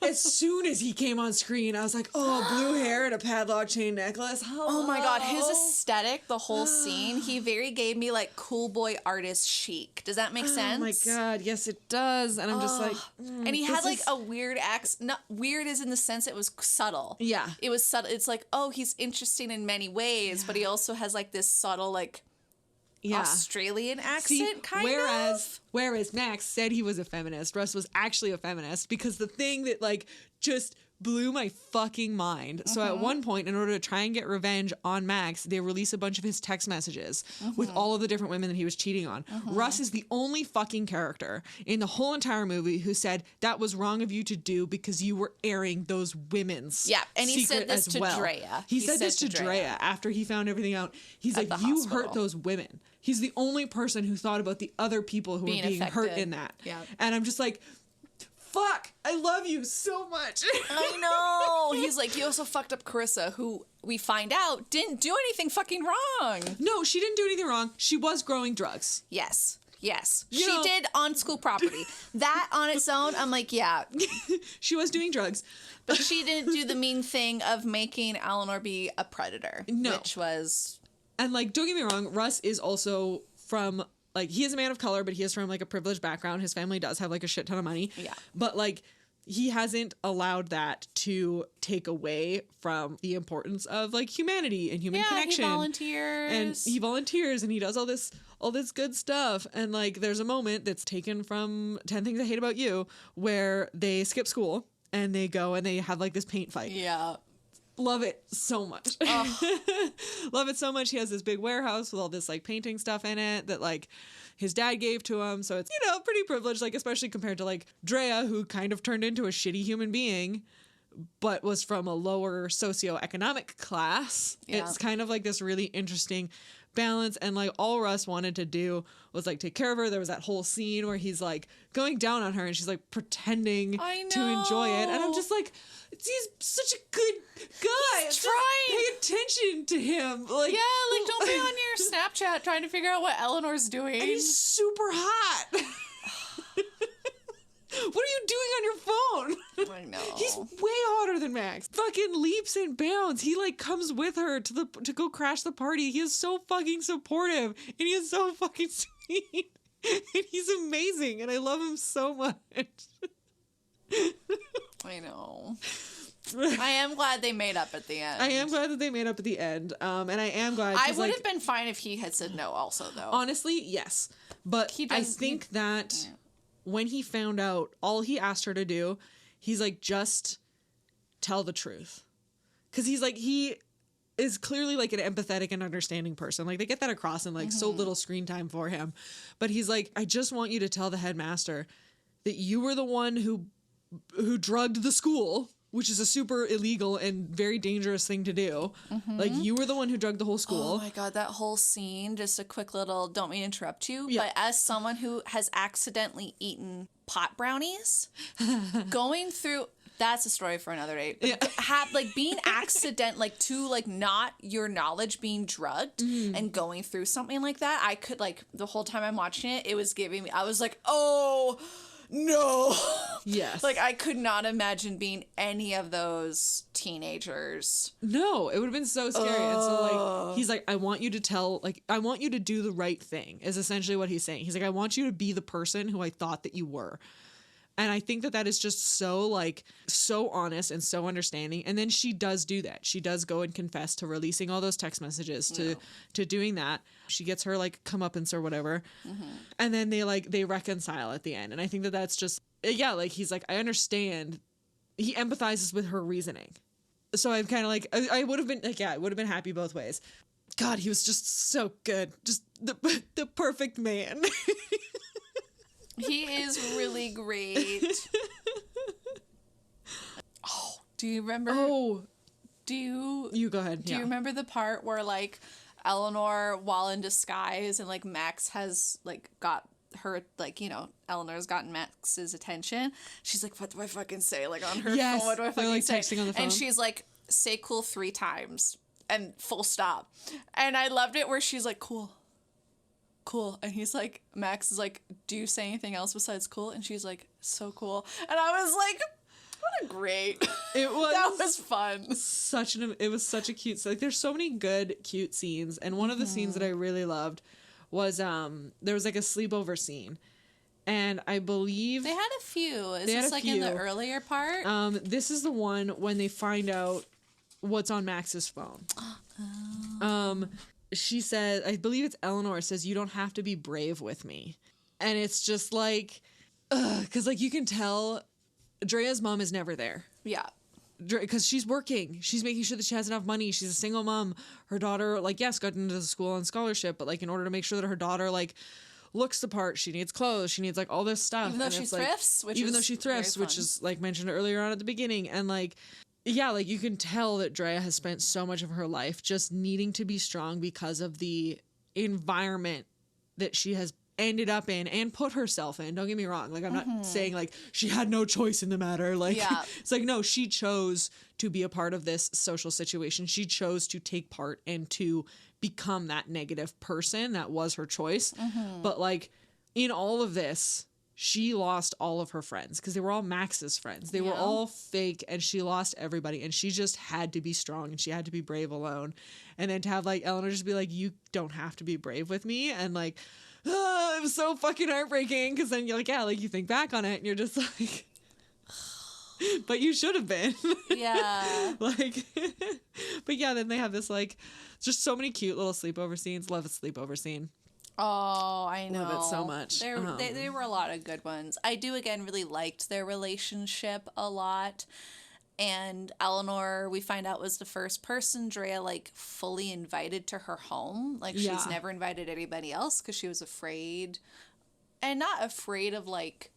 As soon as he came on screen, I was like, oh, blue hair and a padlock chain necklace. Hello.
Oh my God, his aesthetic, the whole scene, he very gave me like cool boy artist chic. Does that make sense?
Oh my God, yes it does. And I'm just like,
and he had like a weird accent. Not weird as in the sense it was subtle. Yeah. It was subtle. It's like, oh, he's interesting in many ways, but he also has like this subtle like Australian accent kind of.
Whereas Max said he was a feminist, Russ was actually a feminist, because the thing that like just blew my fucking mind. So at one point, in order to try and get revenge on Max, they release a bunch of his text messages with all of the different women that he was cheating on. Russ is the only fucking character in the whole entire movie who said that was wrong of you to do because you were airing those women's
and he said this to Drea.
He said this to Drea after he found everything out. He's like, you hurt those women. He's the only person who thought about the other people who were being hurt in that. Yeah. And I'm just like, fuck, I love you so much.
I know. He's like, you also fucked up Carissa, who we find out didn't do anything fucking wrong.
No, she didn't do anything wrong. She was growing drugs.
Yes. She did on school property. That on its own, I'm like, yeah.
She was doing drugs.
But she didn't do the mean thing of making Eleanor be a predator. No. Which was...
And, like, don't get me wrong, Russ is also from, like, he is a man of color, but he is from, like, a privileged background. His family does have, like, a shit ton of money. Yeah. But, like, he hasn't allowed that to take away from the importance of like humanity and human connection. He volunteers and he does all this good stuff. And like there's a moment that's taken from 10 Things I Hate About You where they skip school and they go and they have like this paint fight.
Yeah.
Love it so much. Love it so much. He has this big warehouse with all this like painting stuff in it that like his dad gave to him. So it's, you know, pretty privileged, like especially compared to like Drea, who kind of turned into a shitty human being, but was from a lower socioeconomic class. Yeah. It's kind of like this really interesting balance. And like all Russ wanted to do was like take care of her. There was that whole scene where he's like going down on her and she's like pretending to enjoy it. And I'm just like, he's such a good guy.
He's trying.
Pay attention to him. Like,
yeah, like don't be on your Snapchat trying to figure out what Eleanor's doing.
And he's super hot. What are you doing on your phone?
I know.
He's way hotter than Max. Fucking leaps and bounds. He like comes with her to go crash the party. He is so fucking supportive and he is so fucking sweet. And he's amazing and I love him so much.
I know. I am glad they made up at the end.
I am glad that they made up at the end. And I am glad.
I would have been fine if he had said no also, though.
Honestly, yes. But I think that when he found out, all he asked her to do, he's like, just tell the truth. Because he's like, he is clearly like an empathetic and understanding person. Like they get that across in like so little screen time for him. But he's like, I just want you to tell the headmaster that you were the one who drugged the school, which is a super illegal and very dangerous thing to do. Like you were the one who drugged the whole school.
Oh my God, that whole scene, just a quick little, don't mean to interrupt you, but as someone who has accidentally eaten pot brownies, going through, that's a story for another day. Like being to like not your knowledge being drugged and going through something like that, I could like the whole time I'm watching it, it was giving me, I was like, oh no.
Yes.
Like I could not imagine being any of those teenagers.
No, it would have been so scary. And so like he's like, I want you to do the right thing is essentially what he's saying. He's like, I want you to be the person who I thought that you were. And I think that is just so honest and so understanding. And then she does do that. She does go and confess to releasing all those text messages, to doing that. She gets her like comeuppance or whatever. And then they reconcile at the end. And I think that that's just, like he's like, I understand. He empathizes with her reasoning. So I'm kind of like, I would have been like, I would have been happy both ways. God, he was just so good. Just the perfect man.
He is really great. Oh, do you remember?
Oh,
you
go ahead.
Do you remember the part where like Eleanor, while in disguise, and like Max has like got her, like, you know, Eleanor's gotten Max's attention. She's like, what do I fucking say? Like on her phone, what do I fucking say?
Texting on the phone.
And she's like, say cool 3 times and full stop. And I loved it where she's like, cool. And he's like, Max is like, do you say anything else besides cool? And she's like, so cool. And I was like, what a great. That was fun.
It was such a cute, like there's so many good cute scenes. And one of the scenes that I really loved was there was like a sleepover scene. And I believe
they had a few. Is this like in the earlier part?
This is the one when they find out what's on Max's phone. She said, I believe it's Eleanor, says, you don't have to be brave with me. And it's just like, because like you can tell Drea's mom is never there.
Yeah.
Because she's working. She's making sure that she has enough money. She's a single mom. Her daughter, like, yes, got into the school on scholarship, but like in order to make sure that her daughter like looks the part, she needs clothes. She needs like all this stuff.
Even though she thrifts,
which is like mentioned earlier on at the beginning. And like, yeah, like you can tell that Drea has spent so much of her life just needing to be strong because of the environment that she has ended up in and put herself in. Don't get me wrong. Like I'm not saying like she had no choice in the matter. Like it's like, no, she chose to be a part of this social situation. She chose to take part and to become that negative person. That was her choice. But like in all of this, she lost all of her friends because they were all Max's friends. They were all fake and she lost everybody and she just had to be strong and she had to be brave alone. And then to have like Eleanor just be like, you don't have to be brave with me. And like, it was so fucking heartbreaking because then you're like, yeah, like you think back on it and you're just like, but you should have been.
Yeah.
Like, but yeah, then they have this, like, just so many cute little sleepover scenes. Love a sleepover scene.
Oh, I know.
Love it so much.
There were a lot of good ones. I do, again, really liked their relationship a lot. And Eleanor, we find out, was the first person Drea, like, fully invited to her home. Like, she's never invited anybody else because she was afraid. And not afraid of, like,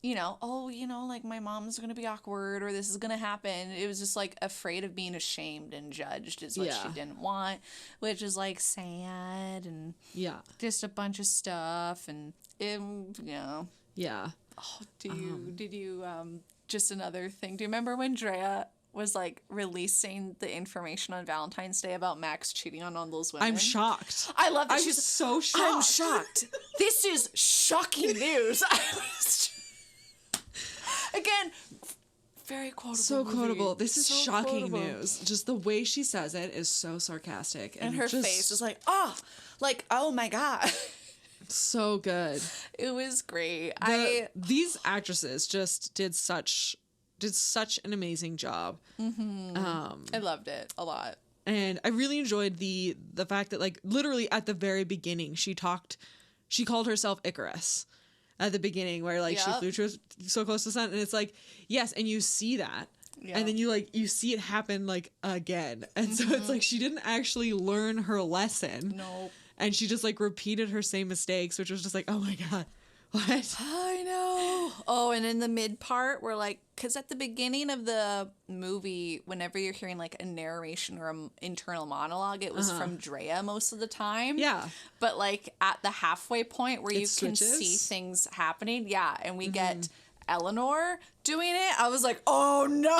you know, oh, you know, like, my mom's going to be awkward or this is going to happen. It was just, like, afraid of being ashamed and judged is what she didn't want, which is, like, sad and just a bunch of stuff. And, you know.
Yeah.
Oh, did you, just another thing. Do you remember when Drea was, like, releasing the information on Valentine's Day about Max cheating on all those women?
I'm shocked.
I love that.
I'm so shocked.
I'm shocked. This is shocking news. I was again, very quotable.
So
movie.
Quotable. This is
so
shocking
quotable.
news. Just the way she says it is so sarcastic.
And her face is like, oh my God.
So good.
It was great.
These actresses just did such an amazing job.
I loved it a lot.
And I really enjoyed the fact that, like, literally at the very beginning, she called herself Icarus at the beginning, where, like, she flew so close to the sun, and it's like, yes, and you see that. Yeah. And then you see it happen, like, again. And so it's like she didn't actually learn her lesson.
Nope.
And she just, like, repeated her same mistakes, which was just like, oh my God, what?
I know. Oh, and in the mid part, we're like, because at the beginning of the movie, whenever you're hearing, like, a narration or an internal monologue, it was from Drea most of the time.
Yeah.
But, like, at the halfway point where you can
switches.
see things happening, and we get Eleanor doing it, I was like, oh no,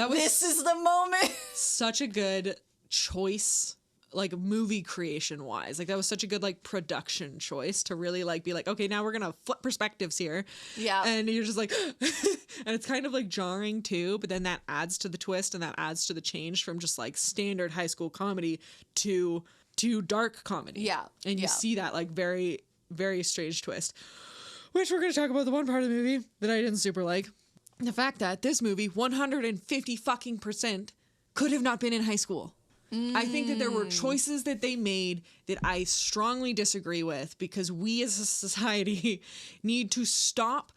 this is the moment.
Such a good choice, like, movie creation wise. Like, that was such a good, like, production choice to really, like, be like, okay, now we're gonna flip perspectives here. Yeah. And you're just like and it's kind of, like, jarring too, but then that adds to the twist and that adds to the change from just, like, standard high school comedy to dark comedy. Yeah. And you see that, like, very, very strange twist, which we're gonna talk about the one part of the movie that I didn't super like. The fact that this movie 150% could have not been in high school. I think that there were choices that they made that I strongly disagree with, because we as a society need to stop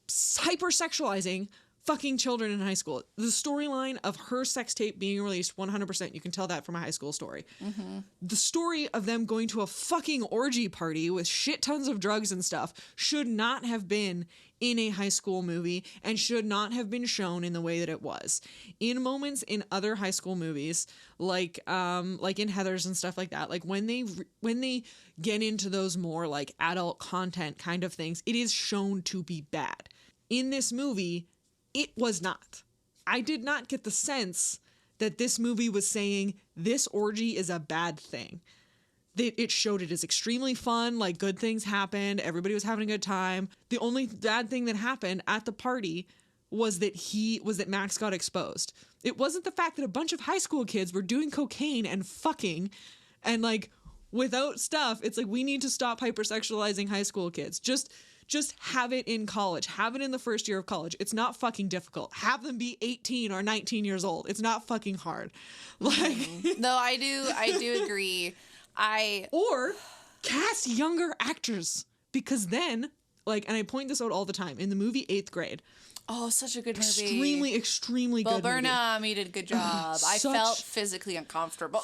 hypersexualizing fucking children in high school. The storyline of her sex tape being released, 100%, you can tell that from a high school story. The story of them going to a fucking orgy party with shit tons of drugs and stuff should not have been in a high school movie and should not have been shown in the way that it was. In moments in other high school movies, like in Heathers and stuff like that, like when they get into those more, like, adult content kind of things, it is shown to be bad. In this movie, it was not. I did not get the sense that this movie was saying this orgy is a bad thing. It showed it as extremely fun, like, good things happened, everybody was having a good time. The only bad thing that happened at the party was that Max got exposed. It wasn't the fact that a bunch of high school kids were doing cocaine and fucking and, like, without stuff. It's like, we need to stop hypersexualizing high school kids. Just have it in college. Have it in the first year of college. It's not fucking difficult. Have them be 18 or 19 years old. It's not fucking hard. Like,
no, I do agree.
Or cast younger actors, because then, like, and I point this out all the time, in the movie 8th Grade.
Oh, such a good movie.
Extremely good movie.
Burnham, he did a good job. I felt physically uncomfortable.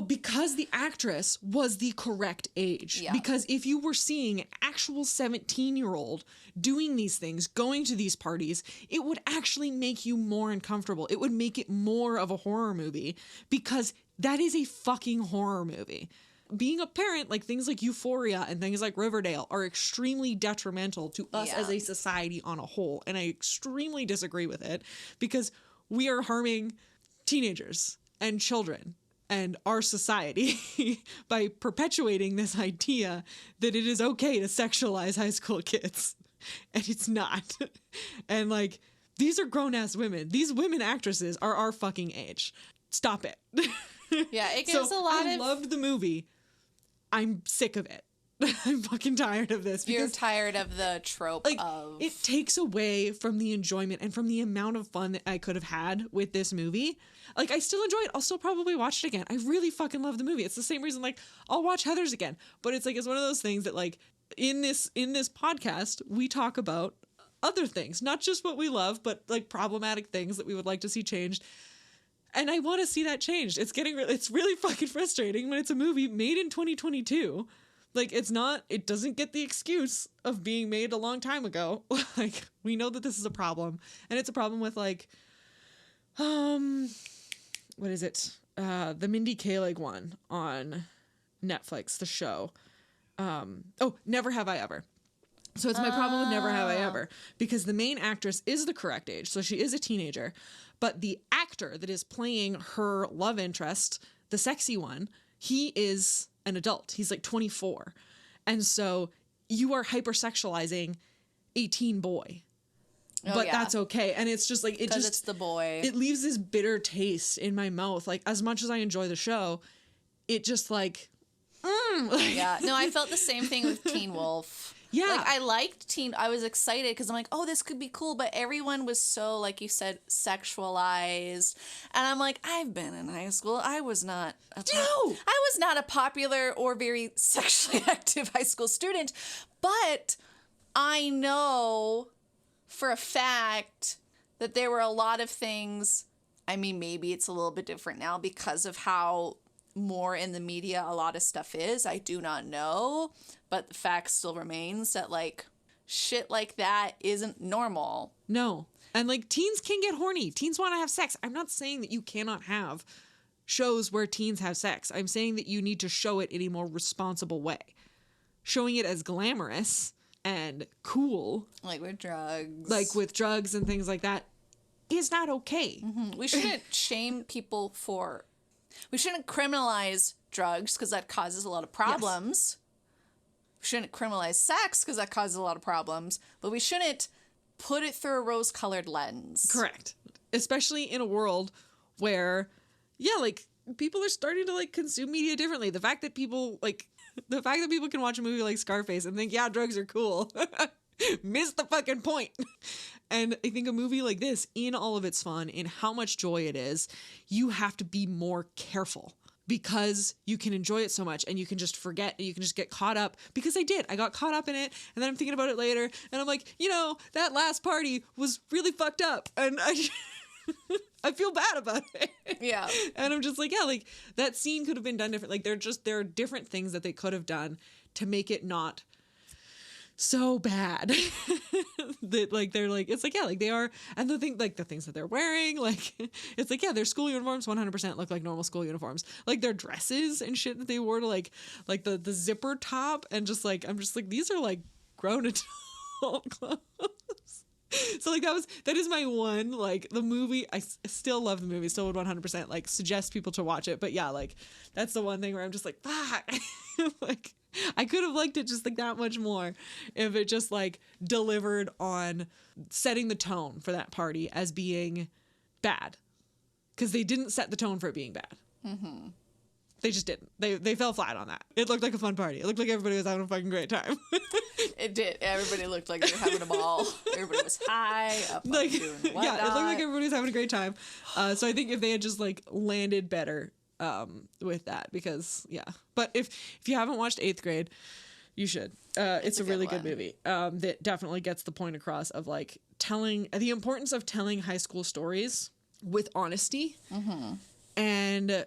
Because the actress was the correct age. Yeah. Because if you were seeing an actual 17-year-old doing these things, going to these parties, it would actually make you more uncomfortable. It would make it more of a horror movie, because that is a fucking horror movie. Being a parent, like, things like Euphoria and things like Riverdale are extremely detrimental to us as a society on a whole. And I extremely disagree with it, because we are harming teenagers and children and our society by perpetuating this idea that it is okay to sexualize high school kids. And it's not. And, like, these are grown-ass women. These women actresses are our fucking age. Stop it.
Yeah, it gives a lot
I loved the movie. I'm sick of it. I'm fucking tired of this.
You're tired of the trope of...
It takes away from the enjoyment and from the amount of fun that I could have had with this movie. Like, I still enjoy it. I'll still probably watch it again. I really fucking love the movie. It's the same reason, like, I'll watch Heathers again. But it's like, it's one of those things that, like, in this podcast, we talk about other things, not just what we love, but like problematic things that we would like to see changed. And I want to see that changed. It's really fucking frustrating when it's a movie made in 2022. Like, it doesn't get the excuse of being made a long time ago. Like, we know that this is a problem, and it's a problem with like, what is it? The Mindy Kaling one on Netflix, the show. Never Have I Ever. So it's my problem with Never Have I Ever, because the main actress is the correct age. So she is a teenager, but the actor that is playing her love interest, the sexy one, he is an adult. He's like 24. And so you are hypersexualizing a teen boy. But that's okay. And it's just like,
because it's the boy.
It leaves this bitter taste in my mouth. Like, as much as I enjoy the show, it just like,
Yeah. No, I felt the same thing with Teen Wolf.
Yeah.
Like, I was excited because I'm like, oh, this could be cool. But everyone was so, like you said, sexualized. And I'm like, I've been in high school. I was not a popular or very sexually active high school student. But I know for a fact that there were a lot of things. I mean, maybe it's a little bit different now because of how more in the media a lot of stuff is. I do not know. But the fact still remains that, like, shit like that isn't normal.
No. And, like, teens can get horny. Teens want to have sex. I'm not saying that you cannot have shows where teens have sex. I'm saying that you need to show it in a more responsible way. Showing it as glamorous and cool.
Like with drugs.
Like with drugs and things like that is not okay.
Mm-hmm. We shouldn't shame people for... We shouldn't criminalize drugs because that causes a lot of problems. Yes. We shouldn't criminalize sex because that causes a lot of problems, but we shouldn't put it through a rose-colored lens.
Correct. Especially in a world where, yeah, like, people are starting to, like, consume media differently. The fact that people can watch a movie like Scarface and think, yeah, drugs are cool, missed the fucking point. And I think a movie like this, in all of its fun, in how much joy it is, you have to be more careful. Because you can enjoy it so much and you can just forget, you can just get caught up. Because I got caught up in it, and then I'm thinking about it later and I'm like, that last party was really fucked up and I feel bad about it.
Yeah. And
I'm just like, yeah, like that scene could have been done different. Like there are different things that they could have done to make it not so bad that like they're like, it's like, yeah, like they are. And the things that they're wearing, like it's like, yeah, their school uniforms 100% look like normal school uniforms. Like their dresses and shit that they wore to like the zipper top, and just like, I'm just like, these are like grown adult clothes. So like that is my one, like the movie. I still love the movie, still would 100% like suggest people to watch it. But yeah, like that's the one thing where I'm just like, fuck. Like I could have liked it just like that much more if it just like delivered on setting the tone for that party as being bad, because they didn't set the tone for it being bad. Mm-hmm. They just didn't. They fell flat on that. It looked like a fun party. It looked like everybody was having a fucking great time.
It did. Everybody looked like they were having a ball. Everybody was high, up on doing whatnot.
Yeah, it looked like everybody was having a great time. So I think if they had just like landed better with that, because yeah. But if you haven't watched 8th Grade, you should. It's a really good movie that definitely gets the point across of like telling the importance of telling high school stories with honesty and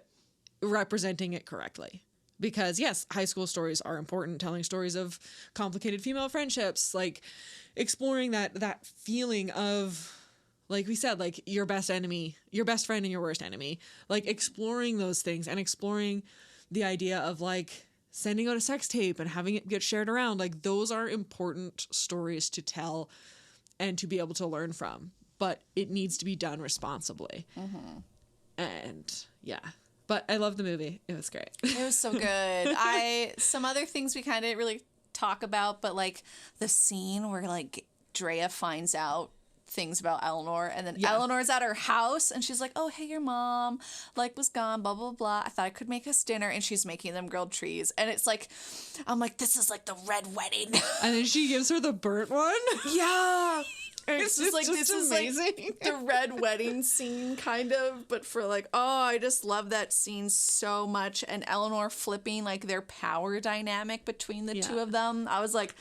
representing it correctly. Because yes, high school stories are important, telling stories of complicated female friendships, like exploring that feeling of, like we said, like your best enemy, your best friend and your worst enemy, like exploring those things and exploring the idea of like sending out a sex tape and having it get shared around. Like those are important stories to tell and to be able to learn from, but it needs to be done responsibly. And yeah. But I love the movie. It was great.
It was so good. Some other things we kind of didn't really talk about, but like the scene where like Drea finds out things about Eleanor, and then Eleanor's at her house and she's like, oh, hey, your mom like was gone, blah blah blah, I thought I could make us dinner, and she's making them grilled cheese, and it's like, I'm like, this is like the red wedding.
And then she gives her the burnt one.
Yeah. And it's just like, this
amazing.
is like the red wedding scene kind of, but for like, oh, I just love that scene so much. And Eleanor flipping like their power dynamic between the two of them, I was like,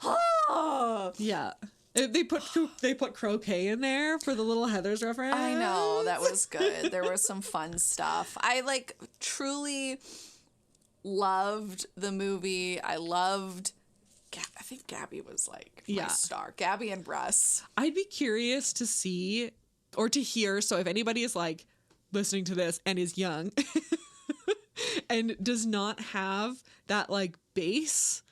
oh
yeah. They put croquet in there for the little Heathers reference.
I know, that was good. There was some fun stuff. I like truly loved the movie. I think Gabby was like my star. Gabby and Russ.
I'd be curious to see or to hear. So if anybody is like listening to this and is young and does not have that like base,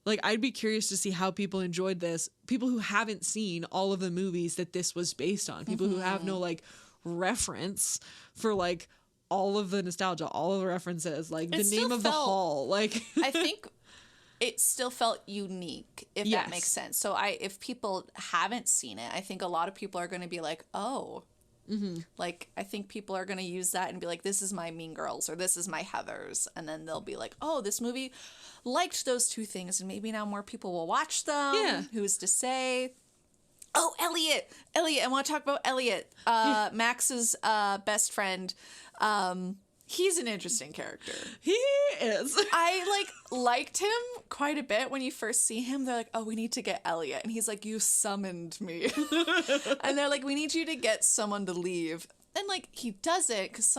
like I'd be curious to see how people enjoyed this. People who haven't seen all of the movies that this was based on. People who have no like reference for like all of the nostalgia, all of the references, like the name of the hall. Like
I think it still felt unique, if that makes sense. So if people haven't seen it, I think a lot of people are going to be like, oh, like, I think people are going to use that and be like, this is my Mean Girls or this is my Heathers. And then they'll be like, oh, this movie liked those two things. And maybe now more people will watch them. Yeah. Who's to say? Oh, Elliot, I want to talk about Elliot, Max's best friend. He's an interesting character. He
is.
I liked him quite a bit when you first see him. They're like, oh, we need to get Elliot. And he's like, you summoned me. And they're like, we need you to get someone to leave. And like, he does it because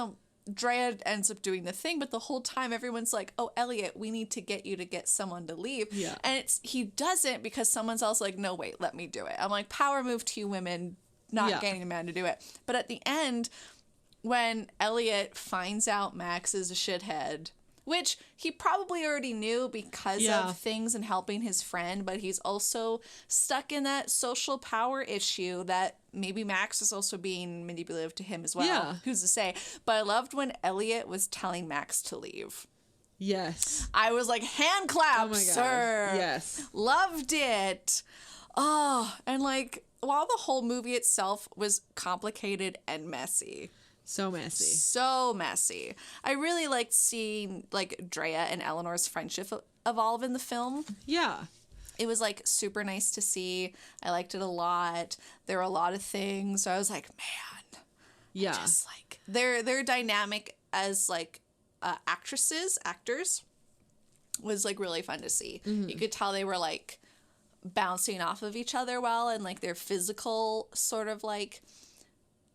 Drea ends up doing the thing. But the whole time everyone's like, oh, Elliot, we need to get someone to leave. Yeah. And he doesn't because someone's else like, no, wait, let me do it. I'm like, power move to you women, not getting a man to do it. But at the end, when Elliot finds out Max is a shithead, which he probably already knew because of things and helping his friend, but he's also stuck in that social power issue that maybe Max is also being manipulative to him as well. Yeah. Who's to say? But I loved when Elliot was telling Max to leave.
Yes.
I was like, hand clap,
oh my God.
Sir.
Yes.
Loved it. Oh, and like, while the whole movie itself was complicated and messy.
So messy.
So messy. I really liked seeing like Drea and Eleanor's friendship evolve in the film.
Yeah.
It was like super nice to see. I liked it a lot. There were a lot of things. So I was like, man. Yeah. Just like their dynamic as like actors was like really fun to see. Mm-hmm. You could tell they were like bouncing off of each other well, and like their physical sort of like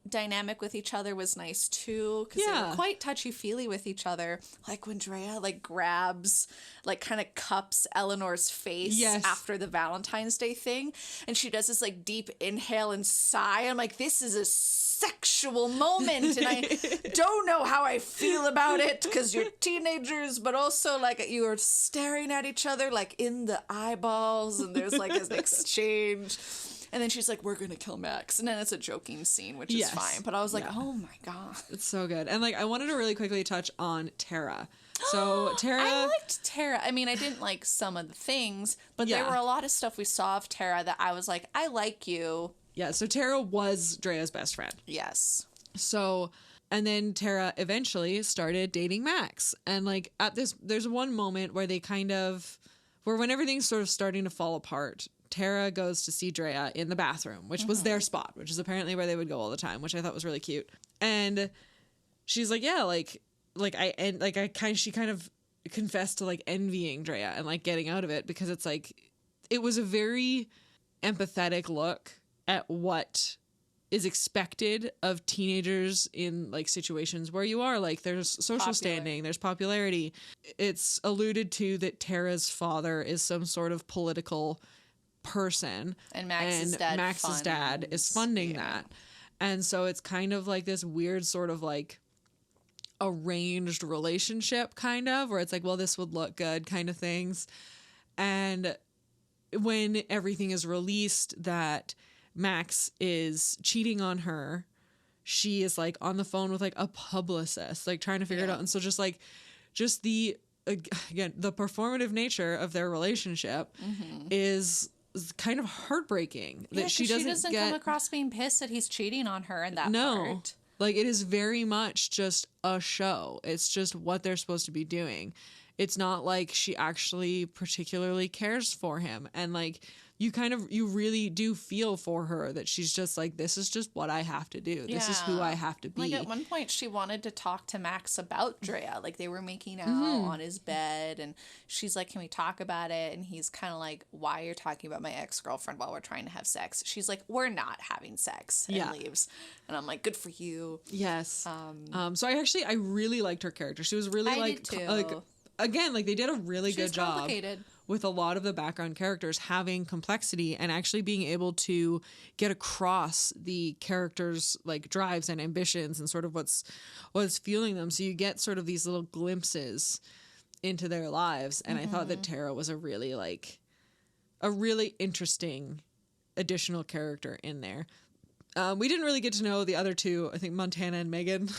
dynamic with each other was nice too, because they were quite touchy-feely with each other. Like when Drea like grabs, like kind of cups Eleanor's face after the Valentine's Day thing, and she does this like deep inhale and sigh. I'm like, this is a sexual moment, and I don't know how I feel about it because you're teenagers, but also like you are staring at each other like in the eyeballs, and there's like an exchange. And then she's like, we're going to kill Max. And then it's a joking scene, which is fine. But I was like, oh my God.
It's so good. And like, I wanted to really quickly touch on Tara. So Tara...
I liked Tara. I mean, I didn't like some of the things, but there were a lot of stuff we saw of Tara that I was like, I like you.
Yeah, so Tara was Drea's best friend.
Yes.
So... And then Tara eventually started dating Max. And like there's one moment where when everything's sort of starting to fall apart, Tara goes to see Drea in the bathroom, which was their spot, which is apparently where they would go all the time, which I thought was really cute. And she's like, yeah, she kind of confessed to like envying Drea and like getting out of it, because it's like, it was a very empathetic look at what is expected of teenagers in like situations where you are like, there's social standing, there's popularity. It's alluded to that Tara's father is some sort of political person, and Max's dad is funding that. And so it's kind of like this weird sort of like arranged relationship kind of, where it's like, well, this would look good kind of things. And when everything is released that Max is cheating on her, she is like on the phone with like a publicist, like trying to figure it out. And so just the, again, the performative nature of their relationship is kind of heartbreaking that she
'cause
doesn't
come across being pissed that he's cheating on her in that
no.
part.
Like, it is very much just a show. It's just what they're supposed to be doing. It's not like she actually particularly cares for him. And, like, you really do feel for her that she's just like, this is just what I have to do. This is who I have to be.
Like, at one point, she wanted to talk to Max about Drea. Like, they were making out on his bed, and she's like, can we talk about it? And he's kind of like, why are you talking about my ex-girlfriend while we're trying to have sex? She's like, we're not having sex, and leaves. And I'm like, good for you.
Yes. So I really liked her character. She was really again, like, they did a really good job with a lot of the background characters having complexity and actually being able to get across the characters' like drives and ambitions and sort of what's fueling them. So you get sort of these little glimpses into their lives. And I thought that Tara was a really interesting additional character in there. We didn't really get to know the other two. I think Montana and Megan.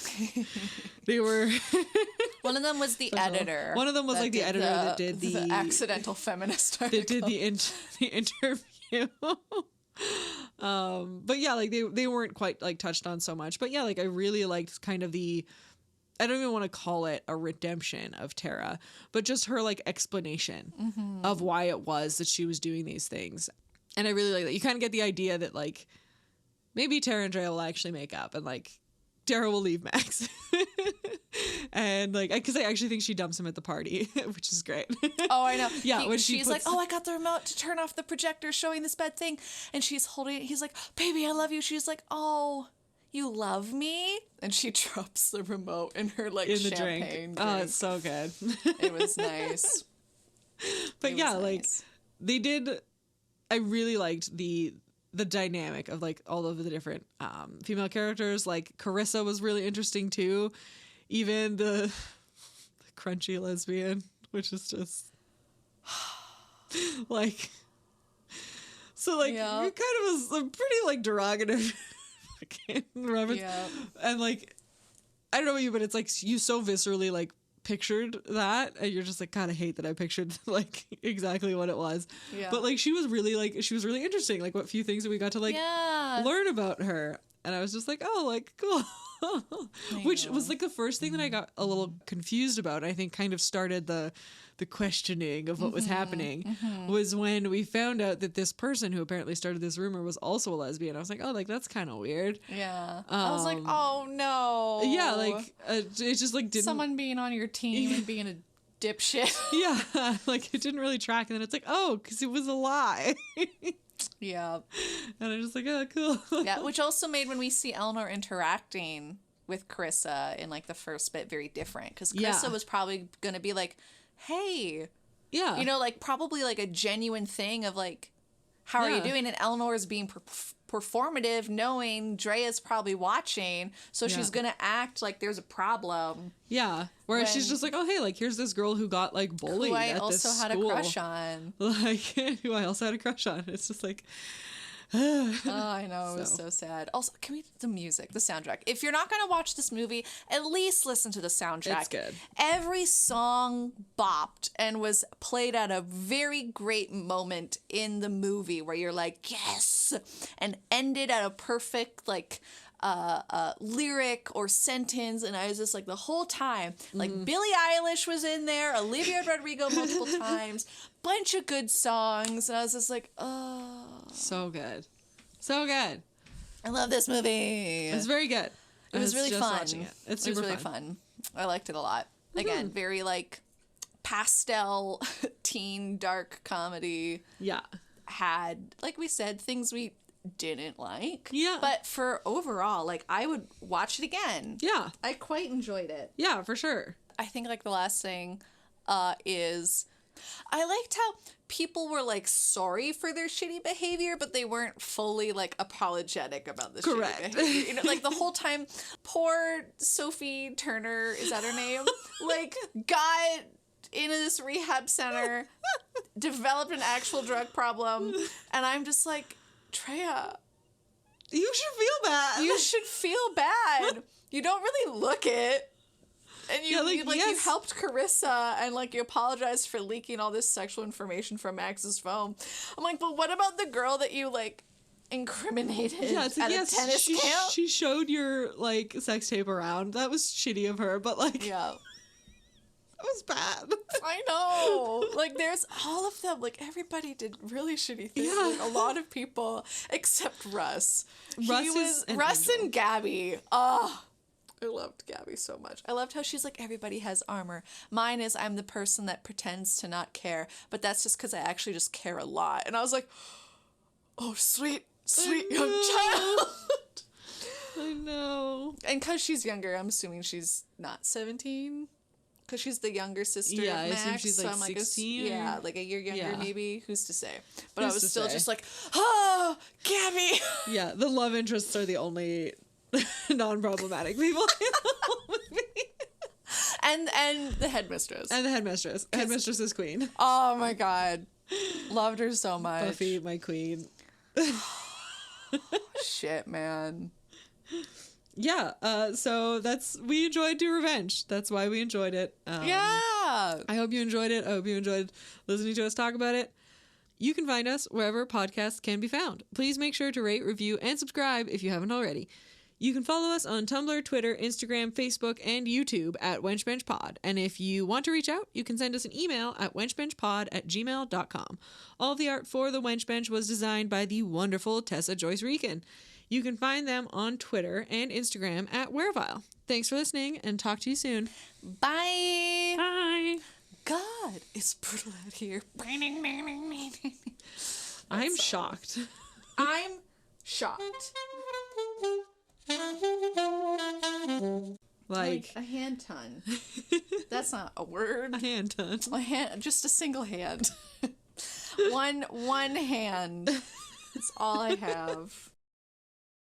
They were.
One of them was the editor.
One of them was like the editor that did the
accidental feminist article.
That did the interview. But yeah, like they weren't quite like touched on so much. But yeah, like I really liked kind of I don't even want to call it a redemption of Tara, but just her like explanation of why it was that she was doing these things. And I really like that. You kind of get the idea that like maybe Tara and Drea will actually make up and like Tara will leave Max. And like, because I actually think she dumps him at the party, which is great.
Oh, I know.
Yeah, when
she's like, oh, I got the remote to turn off the projector showing this bed thing. And she's holding it. He's like, baby, I love you. She's like, oh, you love me? And she drops the remote in her like champagne drink.
Oh, it's so good.
It was nice.
But yeah, like they did. I really liked the dynamic of like all of the different female characters. Like Carissa was really interesting too. Even the crunchy lesbian, which is just like, so like it kind of was a pretty like derogative reference. Yeah. And like, I don't know about you, but it's like you so viscerally like pictured that and you're just like, kind of hate that I pictured like exactly what it was. Yeah. But like she was really interesting, like what few things that we got to like learn about her. And I was just like, oh, like cool. Which was like the first thing that I got a little confused about. I think kind of started the questioning of what was happening was when we found out that this person who apparently started this rumor was also a lesbian. I was like, oh, like that's kind of weird.
Yeah. I was like, oh no.
Yeah, like it just like didn't.
Someone being on your team and being a dipshit.
Yeah, like it didn't really track, and then it's like, oh, because it was a lie.
Yeah.
And I'm just like, oh, cool.
Yeah, which also made when we see Eleanor interacting with Carissa in like the first bit very different, because Carissa was probably going to be like, hey. Yeah. You know, like probably like a genuine thing of like, how are you doing? And Eleanor's being performative, knowing Drea's probably watching, so she's gonna act like there's a problem.
Yeah, whereas she's just like, oh hey, like here's this girl who got like bullied
who I
at
also
this
had
school.
a crush on,
like who I also had a crush on. It's just like,
oh, I know, it was so sad. Also, the music, the soundtrack. If you're not gonna watch this movie, at least listen to the soundtrack.
It's good.
Every song bopped and was played at a very great moment in the movie where you're like, yes, and ended at a perfect like lyric or sentence, and I was just like the whole time, like Billie Eilish was in there, Olivia Rodrigo multiple times, bunch of good songs, and I was just like, oh,
so good, so good.
I love this movie.
It's very good.
It was really fun.
It's super
really fun. I liked it a lot. Again, very like pastel teen dark comedy.
Yeah,
had, like we said, things we didn't like.
Yeah.
But for overall, like I would watch it again.
Yeah.
I quite enjoyed it.
Yeah, for sure.
I think like the last thing is I liked how people were like sorry for their shitty behavior, but they weren't fully like apologetic about the shitty behavior. You know, like the whole time, poor Sophie Turner, is that her name? Like got in this rehab center, developed an actual drug problem, and I'm just like, Drea,
you should feel bad.
You should feel bad. You don't really look it. And you, you helped Carissa and like you apologized for leaking all this sexual information from Max's phone. I'm like, but what about the girl that you like incriminated at a tennis camp?
She showed your like sex tape around. That was shitty of her, but like that was bad.
I know. Like, there's all of them. Like, everybody did really shitty things. Yeah. Like, a lot of people, except Russ. Russ and Gabby. Oh, I loved Gabby so much. I loved how she's like, everybody has armor. Mine is I'm the person that pretends to not care, but that's just because I actually just care a lot. And I was like, oh, sweet young child.
I know.
And because she's younger, I'm assuming she's not 17. Because she's the younger sister of Max. I assume she's like 16. Like a year younger maybe. Who's to say? But I was still just like, oh, Gabby.
Yeah, the love interests are the only non-problematic people in the whole movie.
And the headmistress.
Headmistress is queen.
Oh my god. Loved her so much.
Buffy, my queen.
Shit, man.
Yeah, so we enjoyed Do Revenge. That's why we enjoyed it. I hope you enjoyed it. I hope you enjoyed listening to us talk about it. You can find us wherever podcasts can be found. Please make sure to rate, review, and subscribe if you haven't already. You can follow us on Tumblr, Twitter, Instagram, Facebook, and YouTube at Wench Bench Pod. And if you want to reach out, you can send us an email at wenchbenchpod@gmail.com. All of the art for the Wench Bench was designed by the wonderful Tessa Joyce Riecken. You can find them on Twitter and Instagram at Werevile. Thanks for listening, and talk to you soon.
Bye.
Bye.
God, it's brutal out here.
I'm shocked.
I'm shocked.
Like
a hand ton. That's not a word.
A hand ton.
Just a single hand. One hand. That's all I have.